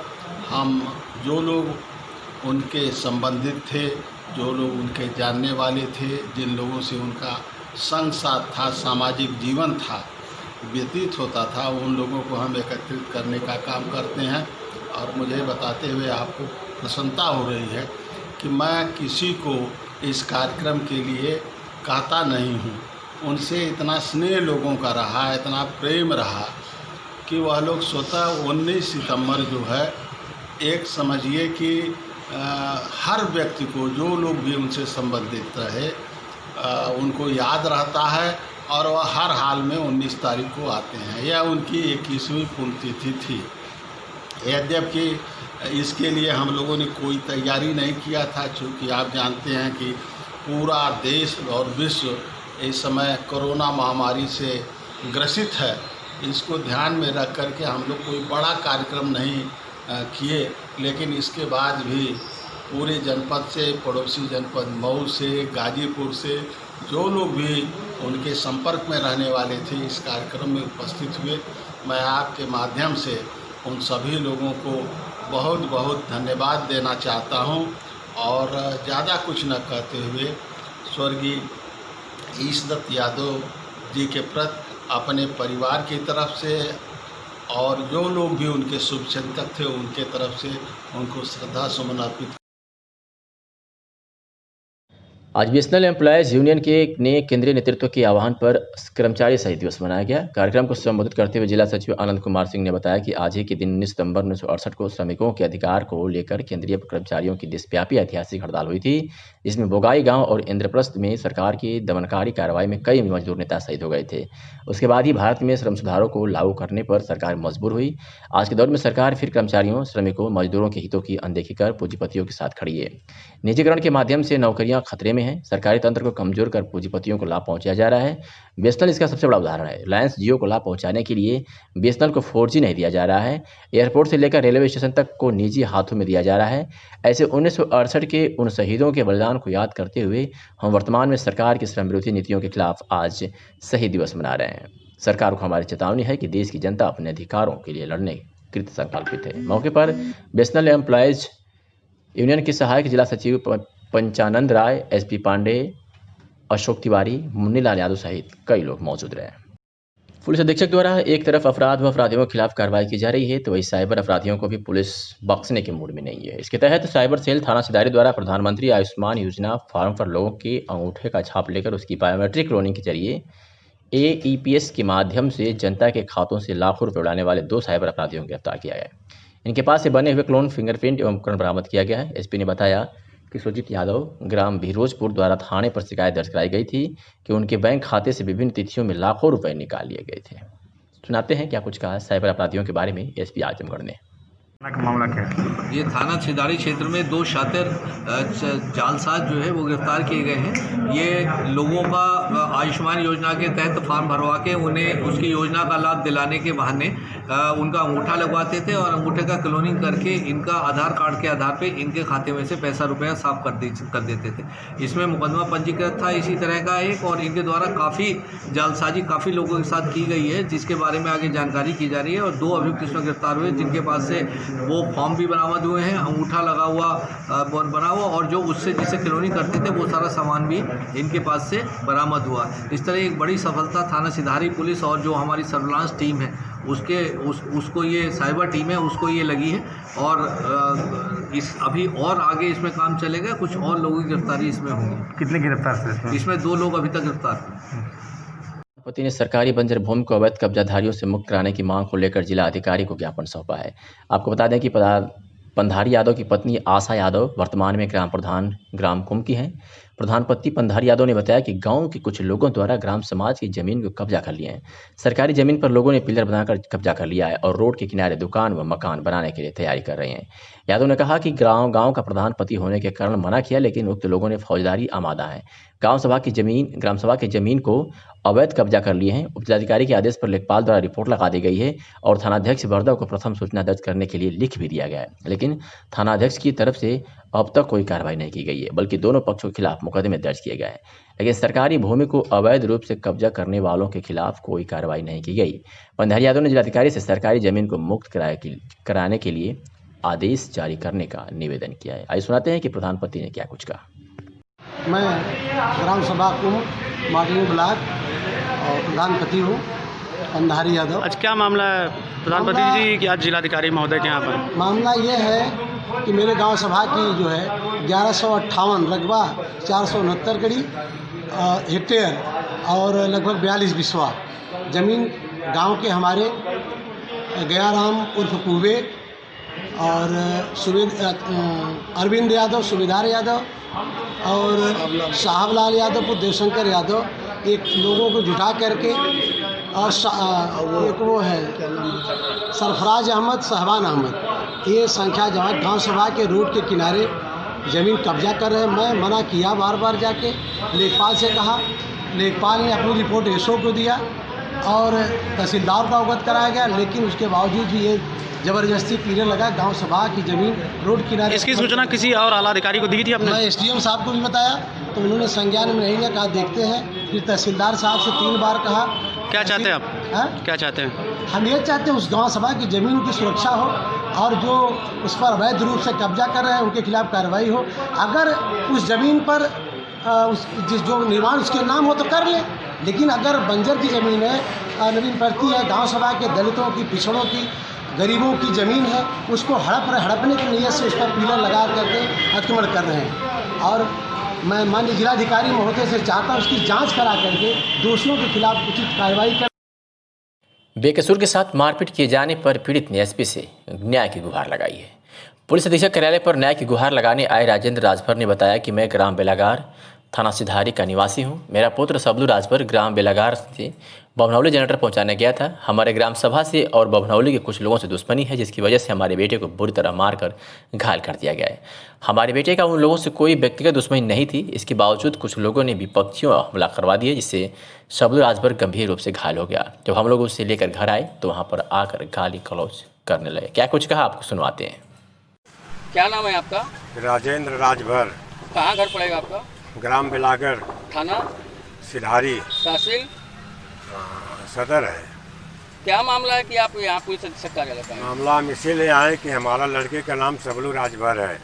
हम जो लोग उनके संबंधित थे, जो लोग उनके जानने वाले थे, जिन लोगों से उनका संग साथ था, सामाजिक जीवन था, व्यतीत होता था, उन लोगों को हम एकत्रित करने का काम करते हैं। और मुझे बताते हुए आपको प्रसन्नता हो रही है कि मैं किसी को इस कार्यक्रम के लिए कहता नहीं हूँ। उनसे इतना स्नेह लोगों का रहा, इतना प्रेम रहा कि वह लोग स्वतः 19 सितंबर जो है एक समझिए कि हर व्यक्ति को जो लोग भी उनसे संबंधित रहे उनको याद रहता है और वह हर हाल में 19 तारीख को आते हैं। यह उनकी 21वीं पुण्यतिथि थी। यद्यपि इसके लिए हम लोगों ने कोई तैयारी नहीं किया था, क्योंकि आप जानते हैं कि पूरा देश और विश्व इस समय कोरोना महामारी से ग्रसित है। इसको ध्यान में रख कर के हम लोग कोई बड़ा कार्यक्रम नहीं किए, लेकिन इसके बाद भी पूरे जनपद से, पड़ोसी जनपद मऊ से, गाजीपुर से जो लोग भी उनके संपर्क में रहने वाले थे इस कार्यक्रम में उपस्थित हुए। मैं आपके माध्यम से उन सभी लोगों को बहुत बहुत धन्यवाद देना चाहता हूं और ज़्यादा कुछ न कहते हुए स्वर्गीय ईश दत्त यादव जी के प्रति अपने परिवार की तरफ से और जो लोग भी उनके शुभचिंतक थे उनके तरफ से उनको श्रद्धा सुमन अर्पित।
आज बीएसएनएल एम्प्लॉयज़ यूनियन ने केंद्रीय नेतृत्व के आह्वान पर कर्मचारी शहीद दिवस मनाया गया। कार्यक्रम को संबोधित करते हुए जिला सचिव आनंद कुमार सिंह ने बताया कि आज ही के दिन 19 सितंबर 1968 को श्रमिकों के अधिकार को लेकर केंद्रीय कर्मचारियों की देशव्यापी ऐतिहासिक हड़ताल हुई थी, जिसमें बोगाई गांव और इंद्रप्रस्थ में सरकार की दमनकारी कार्रवाई में कई मजदूर नेता शहीद हो गए थे। उसके बाद ही भारत में श्रम सुधारों को लागू करने पर सरकार मजबूर हुई। आज के दौर में सरकार फिर कर्मचारियों, श्रमिकों, मजदूरों के हितों की अनदेखी कर पूंजीपतियों के साथ खड़ी है। निजीकरण के माध्यम से नौकरियां खतरे में हैं। सरकारी तंत्र को कमजोर कर पूंजीपतियों को लाभ पहुंचाया जा रहा है। बीएसएनएल इसका सबसे बड़ा उदाहरण है। रिलायंस जियो को लाभ पहुंचाने के लिए बीएसएनएल को 4G नहीं दिया जा रहा है। एयरपोर्ट से लेकर रेलवे स्टेशन तक को निजी हाथों में दिया जा रहा है। ऐसे 1968 के उन शहीदों के बलिदान को याद करते हुए हम वर्तमान में सरकार की श्रम विरोधी नीतियों के खिलाफ आज शहीद दिवस मना रहे हैं। सरकार को हमारी चेतावनी है कि देश की जनता अपने अधिकारों के लिए लड़ने कृत संकल्पित है। मौके पर बीएसएनएल एम्प्लॉयज यूनियन के सहायक जिला सचिव पंचानंद राय, एसपी पांडे, अशोक तिवारी, मुन्नीलाल यादव सहित कई लोग मौजूद रहे। पुलिस अधीक्षक द्वारा एक तरफ अपराध व अपराधियों के खिलाफ कार्रवाई की जा रही है तो वही साइबर अपराधियों को भी पुलिस बख्शने के मूड में नहीं है। इसके तहत साइबर सेल थाना सिदारी द्वारा प्रधानमंत्री आयुष्मान योजना फॉर्म पर लोगों के अंगूठे का छाप लेकर उसकी बायोमेट्रिक क्लोनिंग के जरिए AEPS के माध्यम से जनता के खातों से लाखों रुपए उड़ाने वाले 2 साइबर अपराधियों को गिरफ्तार किया गया है। इनके पास से बने हुए क्लोन फिंगरप्रिंट एवं उपकरण बरामद किया गया है। एसपी ने बताया कि सुजीत यादव ग्राम भीरोजपुर द्वारा थाने पर शिकायत दर्ज कराई गई थी कि उनके बैंक खाते से विभिन्न तिथियों में लाखों रुपए निकाल लिए गए थे। सुनाते हैं क्या कुछ कहा साइबर अपराधियों के बारे में एसपी आजमगढ़ ने।
मामला क्या है?
ये थाना छिदारी क्षेत्र में 2 शातिर जालसाज जो है वो गिरफ्तार किए गए हैं। ये लोगों का आयुष्मान योजना के तहत फॉर्म भरवा के उन्हें उसकी योजना का लाभ दिलाने के बहाने उनका अंगूठा लगवाते थे और अंगूठे का क्लोनिंग करके इनका आधार कार्ड के आधार पे इनके खाते में से पैसा रुपया साफ कर देते थे। इसमें मुकदमा पंजीकृत था इसी तरह का एक, और इनके द्वारा काफ़ी जालसाजी काफ़ी लोगों के साथ की गई है, जिसके बारे में आगे जानकारी की जा रही है। और 2 अभियुक्त इसमें गिरफ्तार हुए जिनके पास से वो फॉर्म भी बरामद हुए हैं, अंगूठा लगा हुआ बना हुआ, और जो उससे जिसे क्लोनिंग करते थे वो सारा सामान भी इनके पास से बरामद हुआ। इस तरह एक बड़ी सफलता थाना सिधारी पुलिस और जो हमारी सर्विलांस टीम है उसको ये साइबर टीम है उसको ये लगी है। और इस अभी और आगे इसमें काम चलेगा, कुछ और लोगों की गिरफ्तारी इसमें होगी।
कितने गिरफ्तार थे
इसमें 2 लोग अभी तक गिरफ्तार।
पति ने सरकारी बंजर भूमि को अवैध कब्जाधारियों से मुक्त कराने की मांग को लेकर जिला अधिकारी को ज्ञापन सौंपा है। आपको बता दें कि पंधारी यादव की पत्नी आशा यादव वर्तमान में ग्राम प्रधान ग्राम कुम की हैं। प्रधान पति पंधारी यादव ने बताया कि गांव के कुछ लोगों द्वारा ग्राम समाज की जमीन को कब्जा कर लिया है। सरकारी जमीन पर लोगों ने पिलर बनाकर कब्जा कर लिया है और रोड के किनारे दुकान व मकान बनाने के लिए तैयारी कर रहे हैं। यादव ने कहा कि गांव का प्रधान पति होने के कारण मना किया, लेकिन उक्त लोगों ने फौजदारी आमादा है। ग्राम सभा की जमीन को अवैध कब्जा कर लिए हैं। उपजिलाधिकारी के आदेश पर लेखपाल द्वारा रिपोर्ट लगा दी गई है और थानाध्यक्ष बरदव को प्रथम सूचना दर्ज करने के लिए लिख भी दिया गया है, लेकिन थानाध्यक्ष की तरफ से अब तक कोई कार्रवाई नहीं की गई है, बल्कि दोनों पक्षों के खिलाफ मुकदमे दर्ज किए गए हैं, लेकिन सरकारी भूमि को अवैध रूप से कब्जा करने वालों के खिलाफ कोई कार्रवाई नहीं की गई। पंधारी यादव ने जिलाधिकारी से सरकारी जमीन को मुक्त कराने के लिए आदेश जारी करने का निवेदन किया है। आइए सुनाते हैं कि प्रधान पति ने क्या कुछ कहा।
मैं ग्राम सभा कुम मार्टिन ब्लॉक और प्रधानपति हूँ पंधारी यादव।
आज क्या मामला है प्रधानपति जी कि आज जिलाधिकारी महोदय के यहाँ पर?
मामला ये है कि मेरे गांव सभा की जो है 1158 रकबा 469 कड़ी हेक्टेयर और लगभग 42 बिस्वा ज़मीन गांव के हमारे गयाराम उर्फ कुबे और अरविंद यादव, सूबेदार यादव और साहबलाल यादव को देवशंकर यादव एक लोगों को जुटा करके और एक वो है सरफराज अहमद, सहबान अहमद, ये संख्या जमा गांव सभा के रोड के किनारे ज़मीन कब्जा कर रहे हैं। मैं मना किया बार बार जाके, लेखपाल से कहा, लेखपाल ने अपनी रिपोर्ट एसओ को दिया और तहसीलदार को अवगत कराया गया, लेकिन उसके बावजूद भी ये जबरदस्ती पीने लगा गांव सभा की जमीन रोड किनारे।
इसकी सूचना किसी और आला अधिकारी को दी थी आपने?
मैं एसडीएम साहब को भी बताया तो उन्होंने संज्ञान में नहीं लिया, कहा देखते हैं। फिर तहसीलदार साहब से 3 बार कहा।
क्या चाहते हैं आप? क्या चाहते हैं?
हम ये चाहते हैं उस गांव सभा की जमीन की सुरक्षा हो और जो उस पर अवैध रूप से कब्जा कर रहे हैं उनके खिलाफ कार्रवाई हो। अगर उस जमीन पर जो निर्माण उसके नाम हो तो कर ले, लेकिन अगर बंजर की ज़मीन है, नवीन पड़ती है, गांव सभा के दलितों की, पिछड़ों की, गरीबों की ज़मीन है, उसको हड़पने की नीयत से उस पर पिलर लगा करके अतिक्रमण कर रहे हैं। और मैं माननीय जिलाधिकारी महोदय से चाहता हूँ उसकी जांच करा करके दोषियों के खिलाफ उचित कार्रवाई कर।
बेकसूर के साथ मारपीट किए जाने पर पीड़ित ने एसपी से न्याय की गुहार लगाई है। पुलिस अधीक्षक कार्यालय पर न्याय की गुहार लगाने आए राजेंद्र राजभर ने बताया कि मैं ग्राम बेलागार थाना सिधारी का निवासी हूं। मेरा पुत्र सबलू राजभर ग्राम बेलागार से बभनौली जनरेटर पहुंचाने गया था। हमारे ग्राम सभा से और बभनौली के कुछ लोगों से दुश्मनी है, जिसकी वजह से हमारे बेटे को बुरी तरह मारकर घायल कर दिया गया है। हमारे बेटे का उन लोगों से कोई व्यक्तिगत दुश्मनी नहीं थी। इसके बावजूद कुछ लोगों ने विपक्षियों हमला करवा दिया, जिससे सबलू राजभर गंभीर रूप से घायल हो गया। जब हम लोग उसे लेकर घर आए तो वहाँ पर आकर गाली गलौज करने लगे। क्या कुछ कहा आपको सुनवाते हैं।
क्या नाम है आपका?
राजेंद्र राजभर।
कहाँ घर पड़ेगा आपका?
ग्राम बेलागर,
थाना
सिधारी,
तहसील
सदर है।
क्या मामला है कि आप यहाँ पुलिस अधीक्षक कार्यालय पर?
मामला हम इसीलिए आए कि हमारा लड़के का नाम सबलू राजभर है,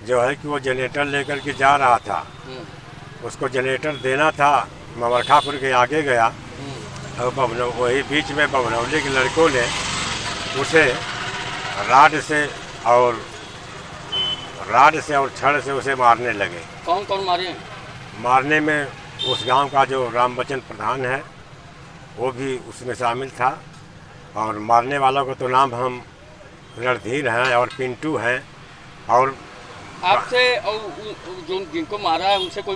जो है कि वो जनरेटर लेकर के जा रहा था। उसको जनरेटर देना था, मवरखापुर के आगे गया और वही बीच में बभनौली के लड़कों ने उसे राड से और छड़ से उसे मारने लगे।
कौन कौन मारे?
मारने में उस गांव का जो राम बच्चन प्रधान है वो भी उसमें शामिल था। और मारने वालों को तो नाम हम रणधीर हैं और पिंटू हैं। और
आपसे और जो जिनको मारा है उनसे कोई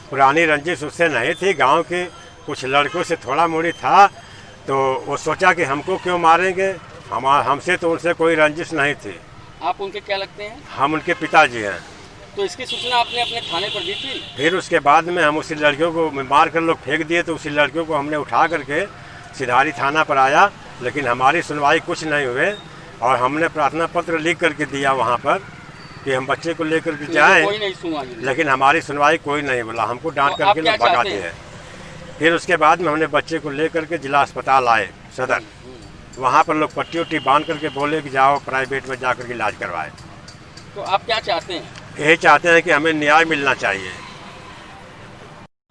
पुरानी रंजिश
उससे नहीं थी। गांव के कुछ लड़कों से थोड़ा मोड़ी था, तो वो सोचा कि हमको क्यों मारेंगे, हमसे तो उनसे कोई रंजिश नहीं थी।
आप उनके क्या लगते हैं?
हम उनके पिताजी हैं।
तो इसकी सूचना आपने अपने थाने पर दी थी?
फिर उसके बाद में हम उसी लड़कियों को मार कर लोग फेंक दिए, तो उसी लड़कियों को हमने उठा करके सिधारी थाना पर आया, लेकिन हमारी सुनवाई कुछ नहीं हुए। और हमने प्रार्थना पत्र लिख करके दिया वहाँ पर कि हम बच्चे को लेकर के जाएं,
कोई नहीं सुना,
लेकिन हमारी सुनवाई कोई नहीं बोला। हमको डांट करके लोग भगा दिए। फिर उसके बाद में हमने बच्चे को लेकर के जिला अस्पताल आए सदर। वहाँ पर लोग पट्टी उट्टी बांध करके बोले कि जाओ प्राइवेट में जाकर के इलाज करवाए।
तो आप क्या चाहते हैं?
यही चाहते हैं कि हमें न्याय मिलना चाहिए।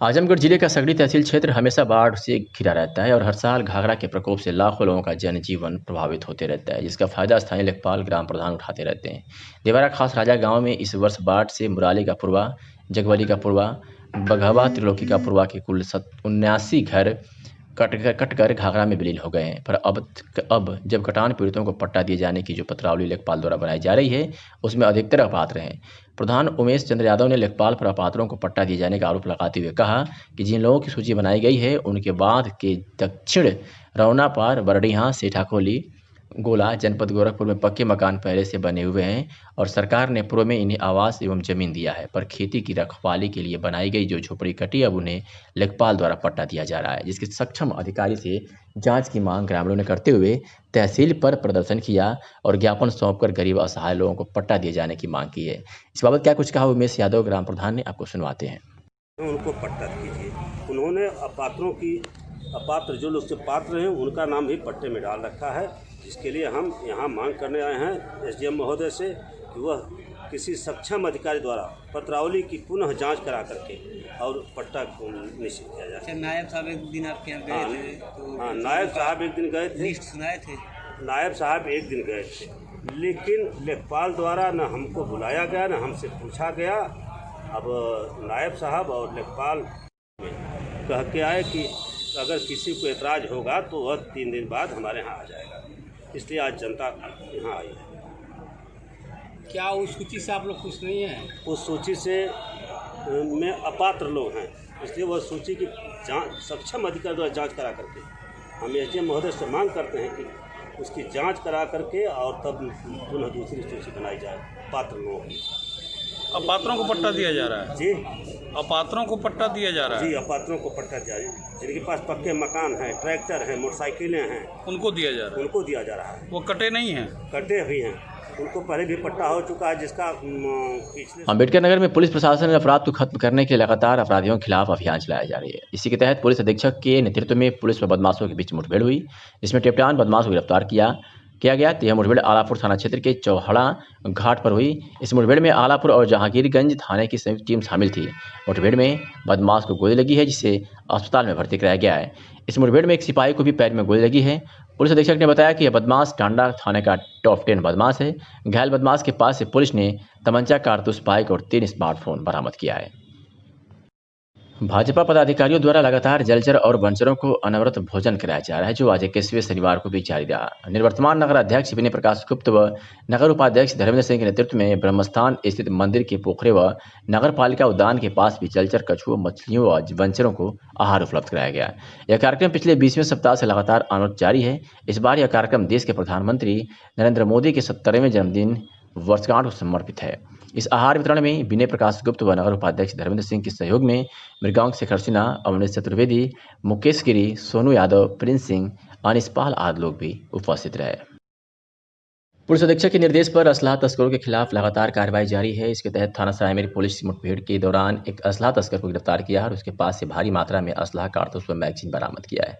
आजमगढ़ जिले का सगड़ी तहसील क्षेत्र हमेशा बाढ़ से घिरा रहता है और हर साल घाघरा के प्रकोप से लाखों लोगों का जनजीवन प्रभावित होते रहता है, जिसका फायदा स्थानीय लेखपाल ग्राम प्रधान उठाते रहते हैं। देवरा खास राजा गांव में इस वर्ष बाढ़ से मुराली का पूर्वा, जगवली का पूर्वा, बघवा, त्रिलोकी का पूर्वा के कुल 79 घर कटकर घाघरा में विलीन हो गए हैं। पर अब जब कटान पीड़ितों को पट्टा दिए जाने की जो पत्रावली लेखपाल द्वारा बनाई जा रही है, उसमें अधिकतर अपात्र हैं। प्रधान उमेश चंद्र यादव ने लेखपाल पर अपात्रों को पट्टा दिए जाने का आरोप लगाते हुए कहा कि जिन लोगों की सूची बनाई गई है उनके बाद के दक्षिण रौनापार, बरडीहा, सेठाकोली, गोला जनपद गोरखपुर में पक्के मकान पहले से बने हुए हैं और सरकार ने पूर्व में इन्हें आवास एवं जमीन दिया है, पर खेती की रखवाली के लिए बनाई गई जो झोपड़ी कटी, अब उन्हें लेखपाल द्वारा पट्टा दिया जा रहा है, जिसके सक्षम अधिकारी से जांच की मांग ग्रामीणों ने करते हुए तहसील पर प्रदर्शन किया और ज्ञापन सौंपकर गरीब असहाय लोगों को पट्टा दिए जाने की मांग की है। इस बाबत क्या कुछ कहा उमेश यादव ग्राम प्रधान ने, आपको सुनवाते हैं।
उनको पट्टा दीजिए। उन्होंने अपात्रों की अपात्र जो लोग से पात्र हैं उनका नाम भी पट्टे में डाल रखा है, जिसके लिए हम यहाँ मांग करने आए हैं एसडीएम महोदय से कि वह किसी सक्षम अधिकारी द्वारा पत्रावली की पुनः जांच करा करके और पट्टा निश्चित किया जाए।
नायब साहब एक दिन आपके यहाँ गए थे तो
हाँ, नायब साहब एक दिन गए थे,
लिस्ट सुनाए थे।
नायब साहब एक दिन गए थे, लेकिन लेखपाल द्वारा न हमको बुलाया गया न हमसे पूछा गया। अब नायब साहब और लेखपाल कह के आए कि अगर किसी को एतराज़ होगा तो वह 3 दिन बाद हमारे यहाँ आ जाएगा, इसलिए आज जनता यहाँ आई है।
क्या उस सूची से आप लोग खुश नहीं हैं?
उस सूची से में अपात्र लोग हैं, इसलिए वह सूची की जांच सक्षम अधिकारी द्वारा जांच करा करके हम एसडीएम महोदय से मांग करते हैं कि उसकी जांच करा करके और तब पुनः दूसरी सूची बनाई जाए पात्र लोगों की।
अपात्रों को पट्टा दिया जा रहा है
जी,
अपात्रों को पट्टा दिया जा रहा है
जी, अपात्रों को पट्टा दिया, जिनके पास पक्के मकान हैं, ट्रैक्टर हैं, मोटरसाइकिलें हैं,
उनको दिया जा रहा है।
उनको दिया जा रहा है।
वो कटे नहीं हैं?
कटे हुए हैं, उनको पहले भी पट्टा हो चुका है, जिसका पिछले
अम्बेडकर नगर में पुलिस प्रशासन ने अपराध को खत्म करने के लिए लगातार अपराधियों के खिलाफ अभियान चलाया जा रही है। इसी के तहत पुलिस अधीक्षक के नेतृत्व में पुलिस व बदमाशों के बीच मुठभेड़ हुई, जिसमें टेपटान बदमाश को गिरफ्तार किया गया। यह मुठभेड़ आलापुर थाना क्षेत्र के चौहड़ा घाट पर हुई। इस मुठभेड़ में आलापुर और जहांगीरगंज थाने की संयुक्त टीम शामिल थी। मुठभेड़ में बदमाश को गोली लगी है, जिसे अस्पताल में भर्ती कराया गया है। इस मुठभेड़ में एक सिपाही को भी पैर में गोली लगी है। पुलिस अधीक्षक ने बताया कि यह बदमाश टांडा थाने का टॉप 10 बदमाश है। घायल बदमाश के पास से पुलिस ने तमंचा, कारतूस, बाइक और 3 स्मार्टफोन बरामद किया है। भाजपा पदाधिकारियों द्वारा लगातार जलचर और वनचरों को अनवरत भोजन कराया जा रहा है, जो आज 21वें शनिवार को भी जारी रहा। निवर्तमान नगर अध्यक्ष विनय प्रकाश गुप्त व नगर उपाध्यक्ष धर्मेंद्र सिंह के नेतृत्व में ब्रह्मस्थान स्थित मंदिर के पोखरे व नगर पालिका उद्यान के पास भी जलचर, कछुओं, मछलियों व वनचरों को आहार उपलब्ध कराया गया। यह कार्यक्रम पिछले 20वें सप्ताह से लगातार अनवरत जारी है। इस बार यह कार्यक्रम देश के प्रधानमंत्री नरेंद्र मोदी के 70वें जन्मदिन वर्षगांठ को समर्पित है। इस आहार वितरण में विनय प्रकाश गुप्त व नगर उपाध्यक्ष धर्मेंद्र सिंह के सहयोग में मृगांक शेखर सिन्हा, अवनीश चतुर्वेदी, मुकेश गिरी, सोनू यादव, प्रिंस सिंह, अनिस पाल आदि लोग भी उपस्थित रहे। पुलिस अधीक्षक के निर्देश पर असलाह तस्करों के खिलाफ लगातार कार्रवाई जारी है। इसके तहत थाना सरायमेर पुलिस मुठभेड़ के दौरान एक असलाह तस्कर को गिरफ्तार किया और उसके पास से भारी मात्रा में असलाह, कारतूस व मैगजीन बरामद किया है।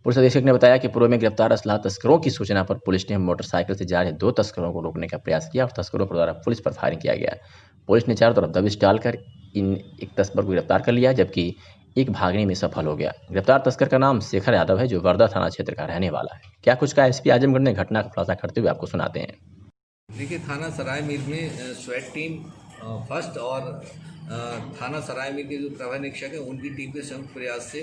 पुलिस अधीक्षक ने बताया कि पूर्व में गिरफ्तार असलाह तस्करों की सूचना पर पुलिस ने मोटरसाइकिल से जा रहे 2 तस्करों को रोकने का प्रयास किया और तस्करों पर द्वारा पुलिस पर फायरिंग किया गया। पुलिस ने चारों तरफ दबिश डालकर एक तस्कर को गिरफ्तार कर लिया, जबकि एक भागने में सफल हो गया। गिरफ्तार तस्कर का नाम शेखर यादव है, जो वर्धा थाना क्षेत्र का रहने वाला है। क्या कुछ का एसपी आजमगढ़ ने घटना का खुलासा करते हुए आपको सुनाते हैं।
देखिए, थाना सरायमीर में स्वेट टीम फर्स्ट और थाना सरायमीर के जो प्रभारी निरीक्षक है उनकी टीम के संयुक्त प्रयास से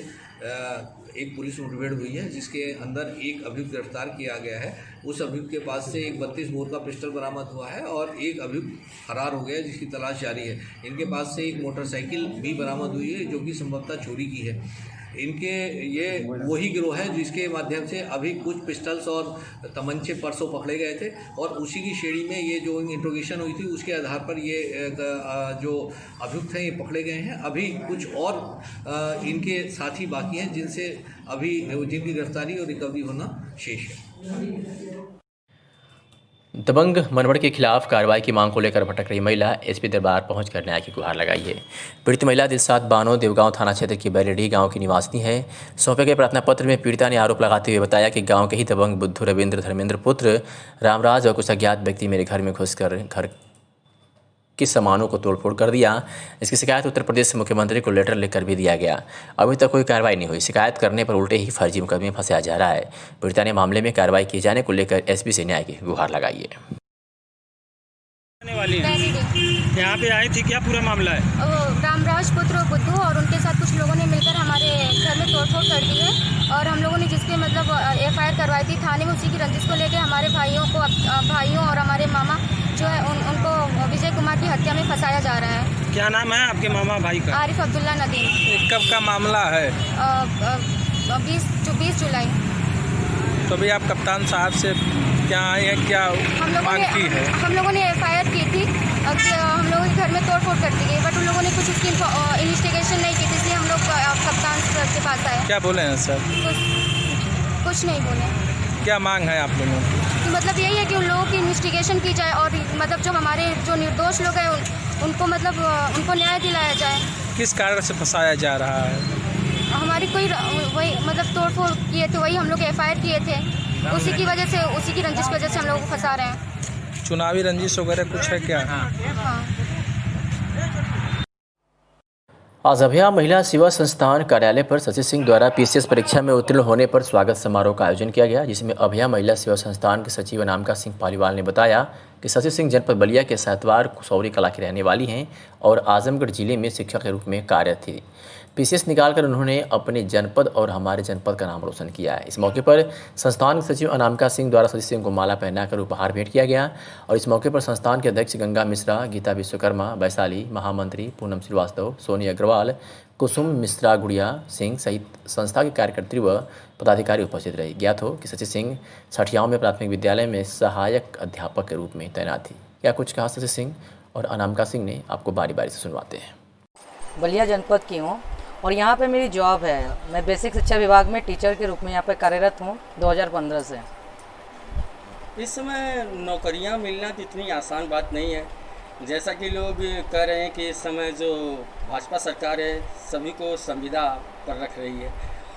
एक पुलिस मुठभेड़ हुई है, जिसके अंदर एक अभियुक्त गिरफ्तार किया गया है। उस अभियुक्त के पास से एक 32 बोर का पिस्टल बरामद हुआ है और एक अभियुक्त फरार हो गया है, जिसकी तलाश जारी है। इनके पास से एक मोटरसाइकिल भी बरामद हुई है, जो कि संभवतः चोरी की है। इनके ये वही गिरोह है जिसके माध्यम से अभी कुछ पिस्टल्स और तमंचे परसों पकड़े गए थे, और उसी की श्रेणी में ये जो इंट्रोगेशन हुई थी उसके आधार पर ये जो अभियुक्त हैं ये पकड़े गए हैं। अभी कुछ और इनके साथी बाकी हैं जिनकी गिरफ्तारी और रिकवरी होना शेष है।
दबंग मनवड़ के खिलाफ कार्रवाई की मांग को लेकर भटक रही महिला एसपी दरबार पहुंचकर न्याय की गुहार लगाई है। पीड़ित महिला दिलसाद बानो देवगांव थाना क्षेत्र की बैलेडी गांव की निवासिनी है। सौंपे गए प्रार्थना पत्र में पीड़िता ने आरोप लगाते हुए बताया कि गांव के ही दबंग बुद्धू रविंद्र धर्मेंद्र पुत्र रामराज और कुछ अज्ञात व्यक्ति मेरे घर में घुसकर घर के सामानों को तोड़फोड़ कर दिया। इसकी शिकायत उत्तर प्रदेश मुख्यमंत्री को लेटर लिखकर भी दिया गया। अभी तक कोई कार्रवाई नहीं हुई। शिकायत करने पर उल्टे ही फर्जी मुकदमे फंसाया जा रहा है। पीड़िता ने मामले में कार्रवाई किए जाने को लेकर एसपी से न्याय की गुहार लगाई है।
यहाँ पे आई थी, क्या पूरा मामला है?
रामराज पुत्र बुद्धू और उनके साथ कुछ लोगों ने मिलकर हमारे घर में तोड़फोड़ कर दी है, और हम लोगों ने जिसके मतलब एफआईआर करवाई थी थाने में, उसी की रंजिश को लेकर हमारे भाइयों और हमारे मामा जो है उनको विजय कुमार की हत्या में फंसाया जा रहा है।
क्या नाम है आपके मामा भाई का?
आरिफ अब्दुल्ला नदीम।
कब का मामला है?
20 जुलाई।
तो भी आप कप्तान साहब से क्या आए हैं, क्या मांग की है?
हम लोगों ने एफआईआर की थी कि हम लोगों के घर में तोड़फोड़ कर दी गई, बट उन लोगों ने कुछ उसकी इन्वेस्टिगेशन नहीं की थी, इसलिए हम लोग कप्तान सर के पास आए।
क्या बोले हैं सर?
कुछ नहीं बोले।
क्या मांग है आप लोगों की?
मतलब यही है कि उन लोगों की इन्वेस्टिगेशन की जाए, और मतलब जो हमारे जो निर्दोष लोग हैं उनको मतलब उनको न्याय दिलाया जाए।
किस कारण से फंसाया जा रहा है?
हमारी कोई वही मतलब तोड़फोड़ किए थे, वही हम लोग एफआईआर किए थे, उसी की वजह से, उसी की रंजिश की वजह से हम लोगों को फंसा रहे हैं।
चुनावी रंजिश वगैरह कुछ है क्या?
हाँ।
आज अभया महिला सेवा संस्थान कार्यालय पर शशि सिंह द्वारा पीसीएस परीक्षा में उत्तीर्ण होने पर स्वागत समारोह का आयोजन किया गया, जिसमें अभया महिला सेवा संस्थान के सचिव अनामिका सिंह पालीवाल ने बताया कि शशि सिंह जनपद बलिया के सैतवार कुसौरी कला की रहने वाली हैं और आजमगढ़ जिले में शिक्षक के रूप में कार्यरत थी। पीसीएस निकालकर उन्होंने अपने जनपद और हमारे जनपद का नाम रोशन किया है। इस मौके पर संस्थान के सचिव अनामिका सिंह द्वारा शशि सिंह को माला पहनाकर उपहार भेंट किया गया, और इस मौके पर संस्थान के अध्यक्ष गंगा मिश्रा, गीता विश्वकर्मा, वैशाली महामंत्री पूनम श्रीवास्तव, सोनी अग्रवाल, कुसुम मिश्रा गुड़िया सिंह सहित संस्था के कार्यकर्त्री व पदाधिकारी उपस्थित रहे। ज्ञात हो कि शशि सिंह छठियाओं में प्राथमिक विद्यालय में सहायक अध्यापक के रूप में तैनात थी। क्या कुछ कहा शशि सिंह और अनामिका सिंह ने, आपको बारी बारी से सुनवाते हैं।
बलिया जनपद की हूँ और यहाँ पे मेरी जॉब है। मैं बेसिक शिक्षा विभाग में टीचर के रूप में यहाँ पे कार्यरत हूँ 2015 से।
इस समय नौकरियाँ मिलना तो इतनी आसान बात नहीं है। जैसा कि लोग कह रहे हैं कि इस समय जो भाजपा सरकार है सभी को संविदा पर रख रही है,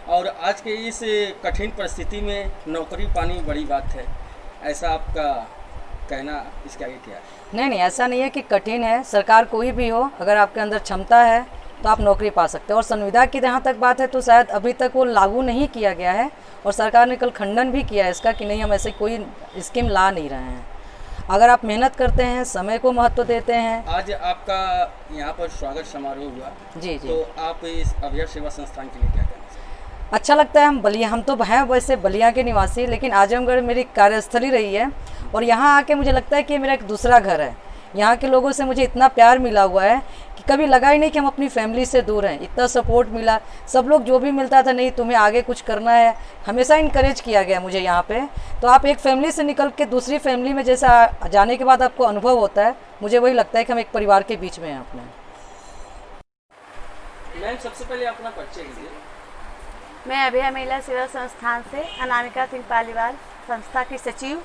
और आज के इस कठिन परिस्थिति में नौकरी पानी बड़ी बात है। ऐसा आपका कहना इसके आगे क्या है?
नहीं, ऐसा नहीं है कि कठिन है। सरकार कोई भी हो, अगर आपके अंदर क्षमता है तो आप नौकरी पा सकते हो। और संविदा की जहाँ तक बात है तो शायद अभी तक वो लागू नहीं किया गया है, और सरकार ने कल खंडन भी किया है इसका कि नहीं, हम ऐसे कोई स्कीम ला नहीं रहे हैं। अगर आप मेहनत करते हैं, समय को महत्व देते हैं।
आज आपका यहाँ पर स्वागत समारोह हुआ
जी,
तो आप इस अभया सेवा संस्थान के लिए क्या कहना चाहते हैं?
अच्छा लगता है। हम तो हैं वैसे बलिया के निवासी, लेकिन आजमगढ़ मेरी कार्यस्थली रही है, और यहाँ आके मुझे लगता है कि मेरा एक दूसरा घर है। यहाँ के लोगों से मुझे इतना प्यार मिला हुआ है कि कभी लगा ही नहीं कि हम अपनी फैमिली से दूर हैं। इतना सपोर्ट मिला, सब लोग जो भी मिलता था, नहीं तुम्हें आगे कुछ करना है, हमेशा इनकरेज किया गया मुझे यहाँ पे। तो आप एक फैमिली से निकल के दूसरी फैमिली में जैसा जाने के बाद आपको अनुभव होता है, मुझे वही लगता है कि हम एक परिवार के बीच में हैं अपने।
मैम, सबसे पहले अपना परिचय कीजिए।
मैं अभया महिला सेवा संस्थान से अनामिका सिंह पालीवाल, संस्था की सचिव।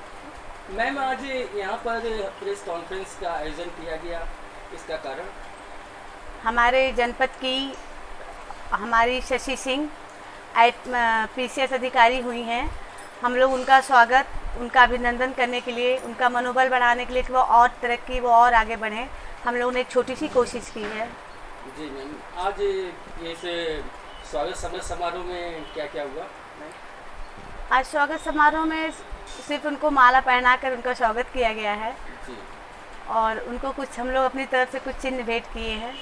मैम, आज यहाँ पर प्रेस कॉन्फ्रेंस का आयोजन किया गया, इसका कारण?
हमारे जनपद की हमारी शशि सिंह पीसीएस अधिकारी हुई हैं। हम लोग उनका स्वागत, उनका अभिनंदन करने के लिए, उनका मनोबल बढ़ाने के लिए कि वो और तरक्की, वो और आगे बढ़ें, हम लोगों ने एक छोटी सी कोशिश की है।
जी मैम, आज इस स्वागत समारोह में क्या क्या हुआ?
आज स्वागत समारोह में सिर्फ उनको माला पहनाकर उनका स्वागत किया गया है, और उनको कुछ हम लोग अपनी तरफ से कुछ चिन्ह भेंट किए हैं।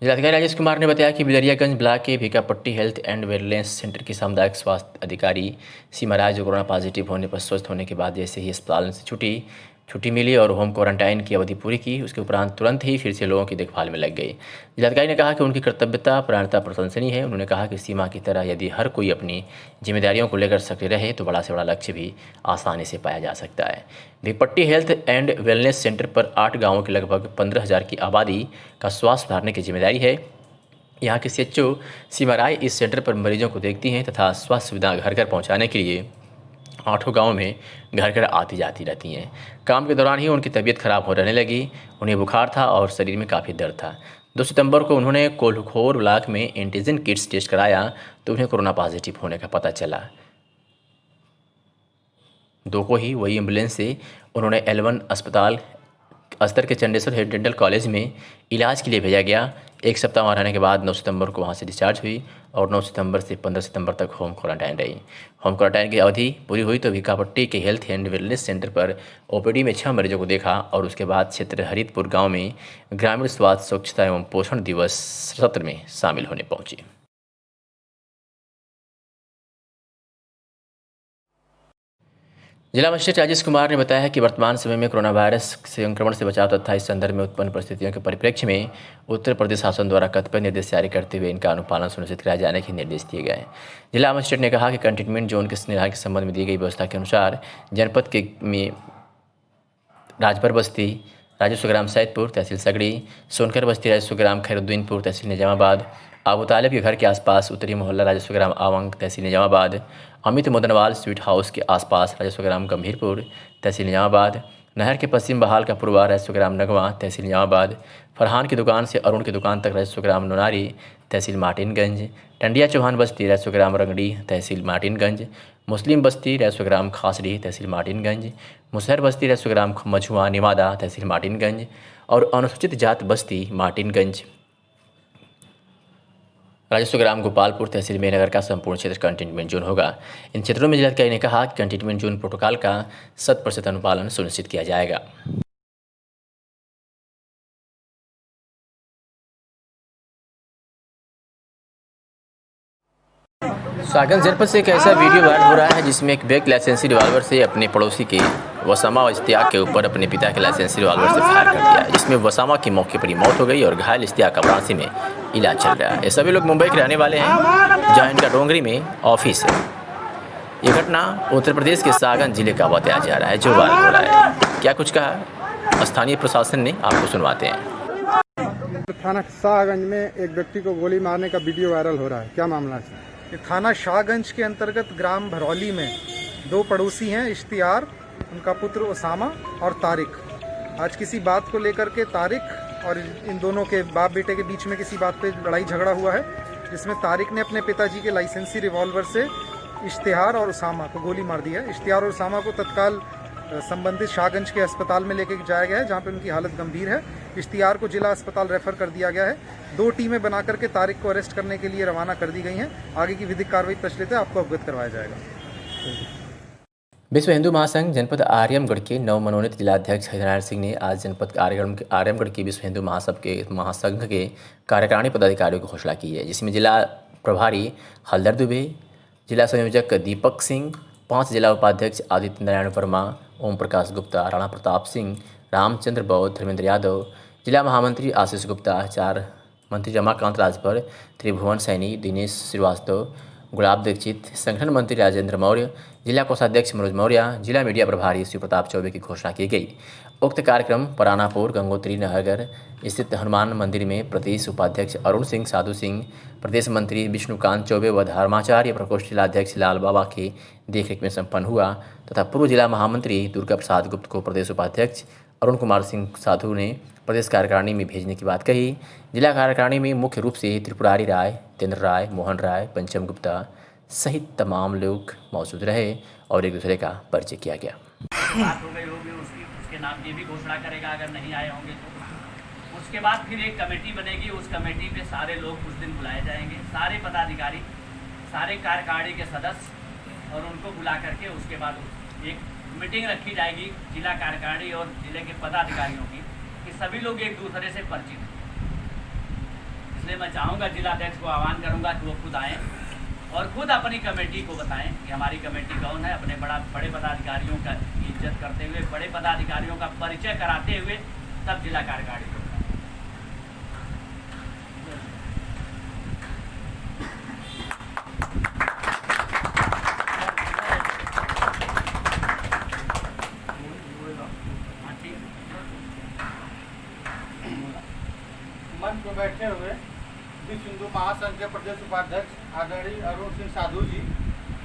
जिलाधिकारी राजेश कुमार ने बताया कि बिलरियागंज ब्लॉक के भीकापट्टी हेल्थ एंड वेलनेस सेंटर की सामुदायिक स्वास्थ्य अधिकारी सीमा राय जो कोरोना पॉजिटिव होने पर स्वस्थ होने के बाद जैसे ही अस्पताल से छुट्टी मिली और होम क्वारंटाइन की अवधि पूरी की, उसके उपरांत तुरंत ही फिर से लोगों की देखभाल में लग गई। जिलाधिकारी ने कहा कि उनकी कर्तव्यता प्राणता प्रशंसनीय है। उन्होंने कहा कि सीमा की तरह यदि हर कोई अपनी जिम्मेदारियों को लेकर सक्रिय रहे तो बड़ा से बड़ा लक्ष्य भी आसानी से पाया जा सकता है। भीकपट्टी हेल्थ एंड वेलनेस सेंटर पर 8 गाँवों की लगभग 15,000 की आबादी का स्वास्थ्य सुधारने की जिम्मेदारी है। यहाँ के CHO सीमा राय इस सेंटर पर मरीजों को देखती हैं तथा स्वास्थ्य सुविधा घर घर पहुँचाने के लिए 8 गाँव में घर घर आती जाती रहती हैं। काम के दौरान ही उनकी तबीयत खराब हो रहने लगी। उन्हें बुखार था और शरीर में काफ़ी दर्द था। 2 सितंबर को उन्होंने कोल्हखोर ब्लॉक में एंटीजन किट्स टेस्ट कराया तो उन्हें कोरोना पॉजिटिव होने का पता चला। 2 को ही वही एम्बुलेंस से उन्होंने L1 अस्पताल अस्तर के चंडेश्वर हेल्थ डेंटल कॉलेज में इलाज के लिए भेजा गया। 1 सप्ताह वहाँ रहने के बाद 9 सितंबर को वहाँ से डिस्चार्ज हुई और 9 सितंबर से 15 सितंबर तक होम क्वारंटाइन रही। होम क्वारंटाइन की अवधि पूरी हुई तो भीकापट्टी के हेल्थ एंड वेलनेस सेंटर पर OPD में 6 मरीजों को देखा और उसके बाद क्षेत्र हरितपुर गांव में ग्रामीण स्वास्थ्य स्वच्छता एवं पोषण दिवस सत्र में शामिल होने पहुंची। जिला मजिस्ट्रेट राजेश कुमार ने बताया कि वर्तमान समय में कोरोना वायरस संक्रमण से बचाव तथा इस संदर्भ में उत्पन्न परिस्थितियों के परिप्रेक्ष्य में उत्तर प्रदेश शासन द्वारा कतिपय निर्देश जारी करते हुए इनका अनुपालन सुनिश्चित कराए जाने के निर्देश दिए गए हैं। जिला मजिस्ट्रेट ने कहा कि कंटेनमेंट जोन के निर्धारण के संबंध में दी गई व्यवस्था के अनुसार जनपद के में राजभर बस्ती, राजस्व ग्राम सैदपुर तहसील सगड़ी, सोनकर बस्ती राजस्व ग्राम खैरुद्दीनपुर तहसील निजामाबाद, आबू तालिब के घर के आसपास उत्तरी मोहल्ला राजस्व ग्राम आवंग तहसील निजामाबाद, अमित मदनवाल स्वीट हाउस के आसपास राजस्व ग्राम गंभीरपुर तहसील निजामाबाद, नहर के पश्चिम बहाल का पूर्वा राजस्व ग्राम नगवा तहसील निजामाबाद, फरहान की दुकान से अरुण की दुकान तक राजस्व ग्राम नोनारी तहसील मार्टिनगंज, टंडिया चौहान बस्ती राजस्व ग्राम रंगड़ी तहसील मार्टिनगंज, मुस्लिम बस्ती राजस्व ग्राम खासड़ी तहसील मार्टिनगंज, मुसहर बस्ती राजस्व ग्राम मझुआ निमादा तहसील मार्टिनगंज और अनुसूचित जात बस्ती मार्टिनगंज राजस्व ग्राम गोपालपुर तहसील में नगर का संपूर्ण क्षेत्र कंटेनमेंट जोन होगा। इन क्षेत्रों में जिलाधिकारी ने कहा कि कंटेनमेंट जोन प्रोटोकॉल का 100% अनुपालन सुनिश्चित किया जाएगा। सागंज जनपद से एक ऐसा वीडियो वायरल हो रहा है जिसमें एक व्यक्ति लाइसेंसी रिवॉल्वर से अपने पड़ोसी के वसामा और इश्तियाक के ऊपर अपने पिता के लाइसेंसी रिवॉल्वर से फायर कर दिया, जिसमें वसामा की मौके पर ही मौत हो गई और घायल इश्तियाक का वाराणसी में इलाज चल रहा है। ये सभी लोग मुंबई के रहने वाले हैं जहां इनका डोंगरी में ऑफिस है। ये घटना उत्तर प्रदेश के सागंज जिले का बताया जा रहा है जो वायरल हो रहा है। क्या कुछ कहा स्थानीय प्रशासन ने, आपको सुनवाते हैं।
थाना शाहगंज में एक व्यक्ति को गोली मारने का वीडियो वायरल हो रहा है, क्या मामला है? थाना शाहगंज के अंतर्गत ग्राम भरौली में 2 पड़ोसी हैं, इश्तियार, उनका पुत्र ओसामा और तारिक। आज किसी बात को लेकर के तारिक और इन दोनों के बाप बेटे के बीच में किसी बात पे लड़ाई झगड़ा हुआ है, जिसमें तारिक ने अपने पिताजी के लाइसेंसी रिवॉल्वर से इश्तियार और ओसामा को गोली मार दी है। इश्तियार और ओसामा को तत्काल संबंधित शाहगंज के अस्पताल में लेके जाया गया है जहां पे उनकी हालत गंभीर है। इश्तियार को जिला अस्पताल रेफर कर दिया गया है। 2 टीमें बना करके तारिक को अरेस्ट करने के लिए रवाना कर दी गई हैं। आगे की विधिक कार्रवाई प्रचलित है, आपको अवगत करवाया जाएगा।
विश्व हिंदू महासंघ जनपद आर्यमगढ़ के नवमनोनीत जिलाध्यक्ष हरिनारायण सिंह ने आज जनपद आर्यमगढ़ के विश्व हिंदू महासंघ के कार्यकारिणी पदाधिकारियों की घोषणा की है, जिसमें जिला प्रभारी हलदर दुबे, जिला संयोजक दीपक सिंह, 5 जिला उपाध्यक्ष आदित्य नारायण वर्मा, ओम प्रकाश गुप्ता, राणा प्रताप सिंह, रामचंद्र बौद्ध, धर्मेंद्र यादव, जिला महामंत्री आशीष गुप्ता, 4 मंत्री रमाकांत राजभर, त्रिभुवन सैनी, दिनेश श्रीवास्तव, गुलाब दीक्षित, संगठन मंत्री राजेंद्र मौर्य, जिला कोषाध्यक्ष मनोज मौर्य, जिला मीडिया प्रभारी शिव प्रताप चौबे की घोषणा की गई। उक्त कार्यक्रम परानापुर गंगोत्री नहरगढ़ स्थित हनुमान मंदिर में प्रदेश उपाध्यक्ष अरुण सिंह साधु सिंह, प्रदेश मंत्री विष्णुकांत चौबे व धर्माचार्य प्रकोष्ठ जिलाध्यक्ष लाल बाबा के देखरेख में संपन्न हुआ तथा पूर्व जिला महामंत्री दुर्गा प्रसाद गुप्त को प्रदेश उपाध्यक्ष अरुण कुमार सिंह साधु ने प्रदेश कार्यकारिणी में भेजने की बात कही। जिला कार्यकारिणी में मुख्य रूप से त्रिपुरारी राय, तेंद्र राय, मोहन राय, पंचम गुप्ता सहित तमाम लोग मौजूद रहे और एक दूसरे का परिचय किया गया।
बात हो गई होगी उसके नाम की भी घोषणा करेगा अगर नहीं आए होंगे तो। उसके बाद फिर एक कमेटी बनेगी, उस कमेटी में सारे लोग उस दिन बुलाए जाएंगे, सारे पदाधिकारी, सारे कार्यकारिणी के सदस्य, और उनको बुला करके उसके बाद एक मीटिंग रखी जाएगी जिला कार्यकारिणी और जिले के पदाधिकारियों की कि सभी लोग एक दूसरे से परिचित हैं। इसलिए मैं चाहूँगा जिलाध्यक्ष को आह्वान करूँगा कि वो खुद आएँ और खुद अपनी कमेटी को बताएं कि हमारी कमेटी कौन है, अपने बड़े पदाधिकारियों का इज्जत करते हुए, बड़े पदाधिकारियों का परिचय कराते हुए तब जिला कार्यकारिणी को
मंच पर बैठे हुए विश्व हिंदू महासंघ के प्रदेश उपाध्यक्ष आदरणीय अरुण सिंह साधु जी,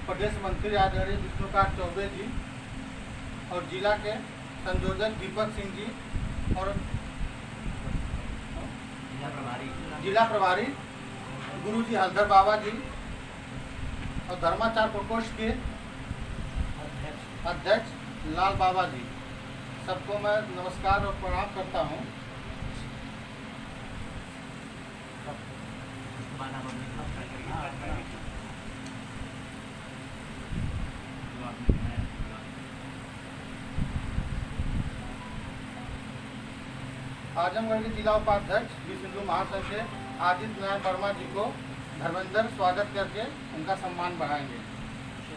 प्रदेश मंत्री आदरणीय विष्णुकांत चौबे जी और जिला के संयोजक दीपक सिंह जी और जिला प्रभारी गुरु जी हलधर बाबा जी और धर्माचार प्रकोष्ठ के अध्यक्ष लाल बाबा जी, सबको मैं नमस्कार और प्रणाम करता हूँ। आजमगढ़ के जिला उपाध्यक्ष विश्व हिंदू महासंघ के आदित्य नारायण वर्मा जी को धर्मेंद्र स्वागत करके उनका सम्मान बढ़ाएंगे।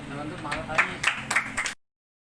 धर्मेंद्र महाराज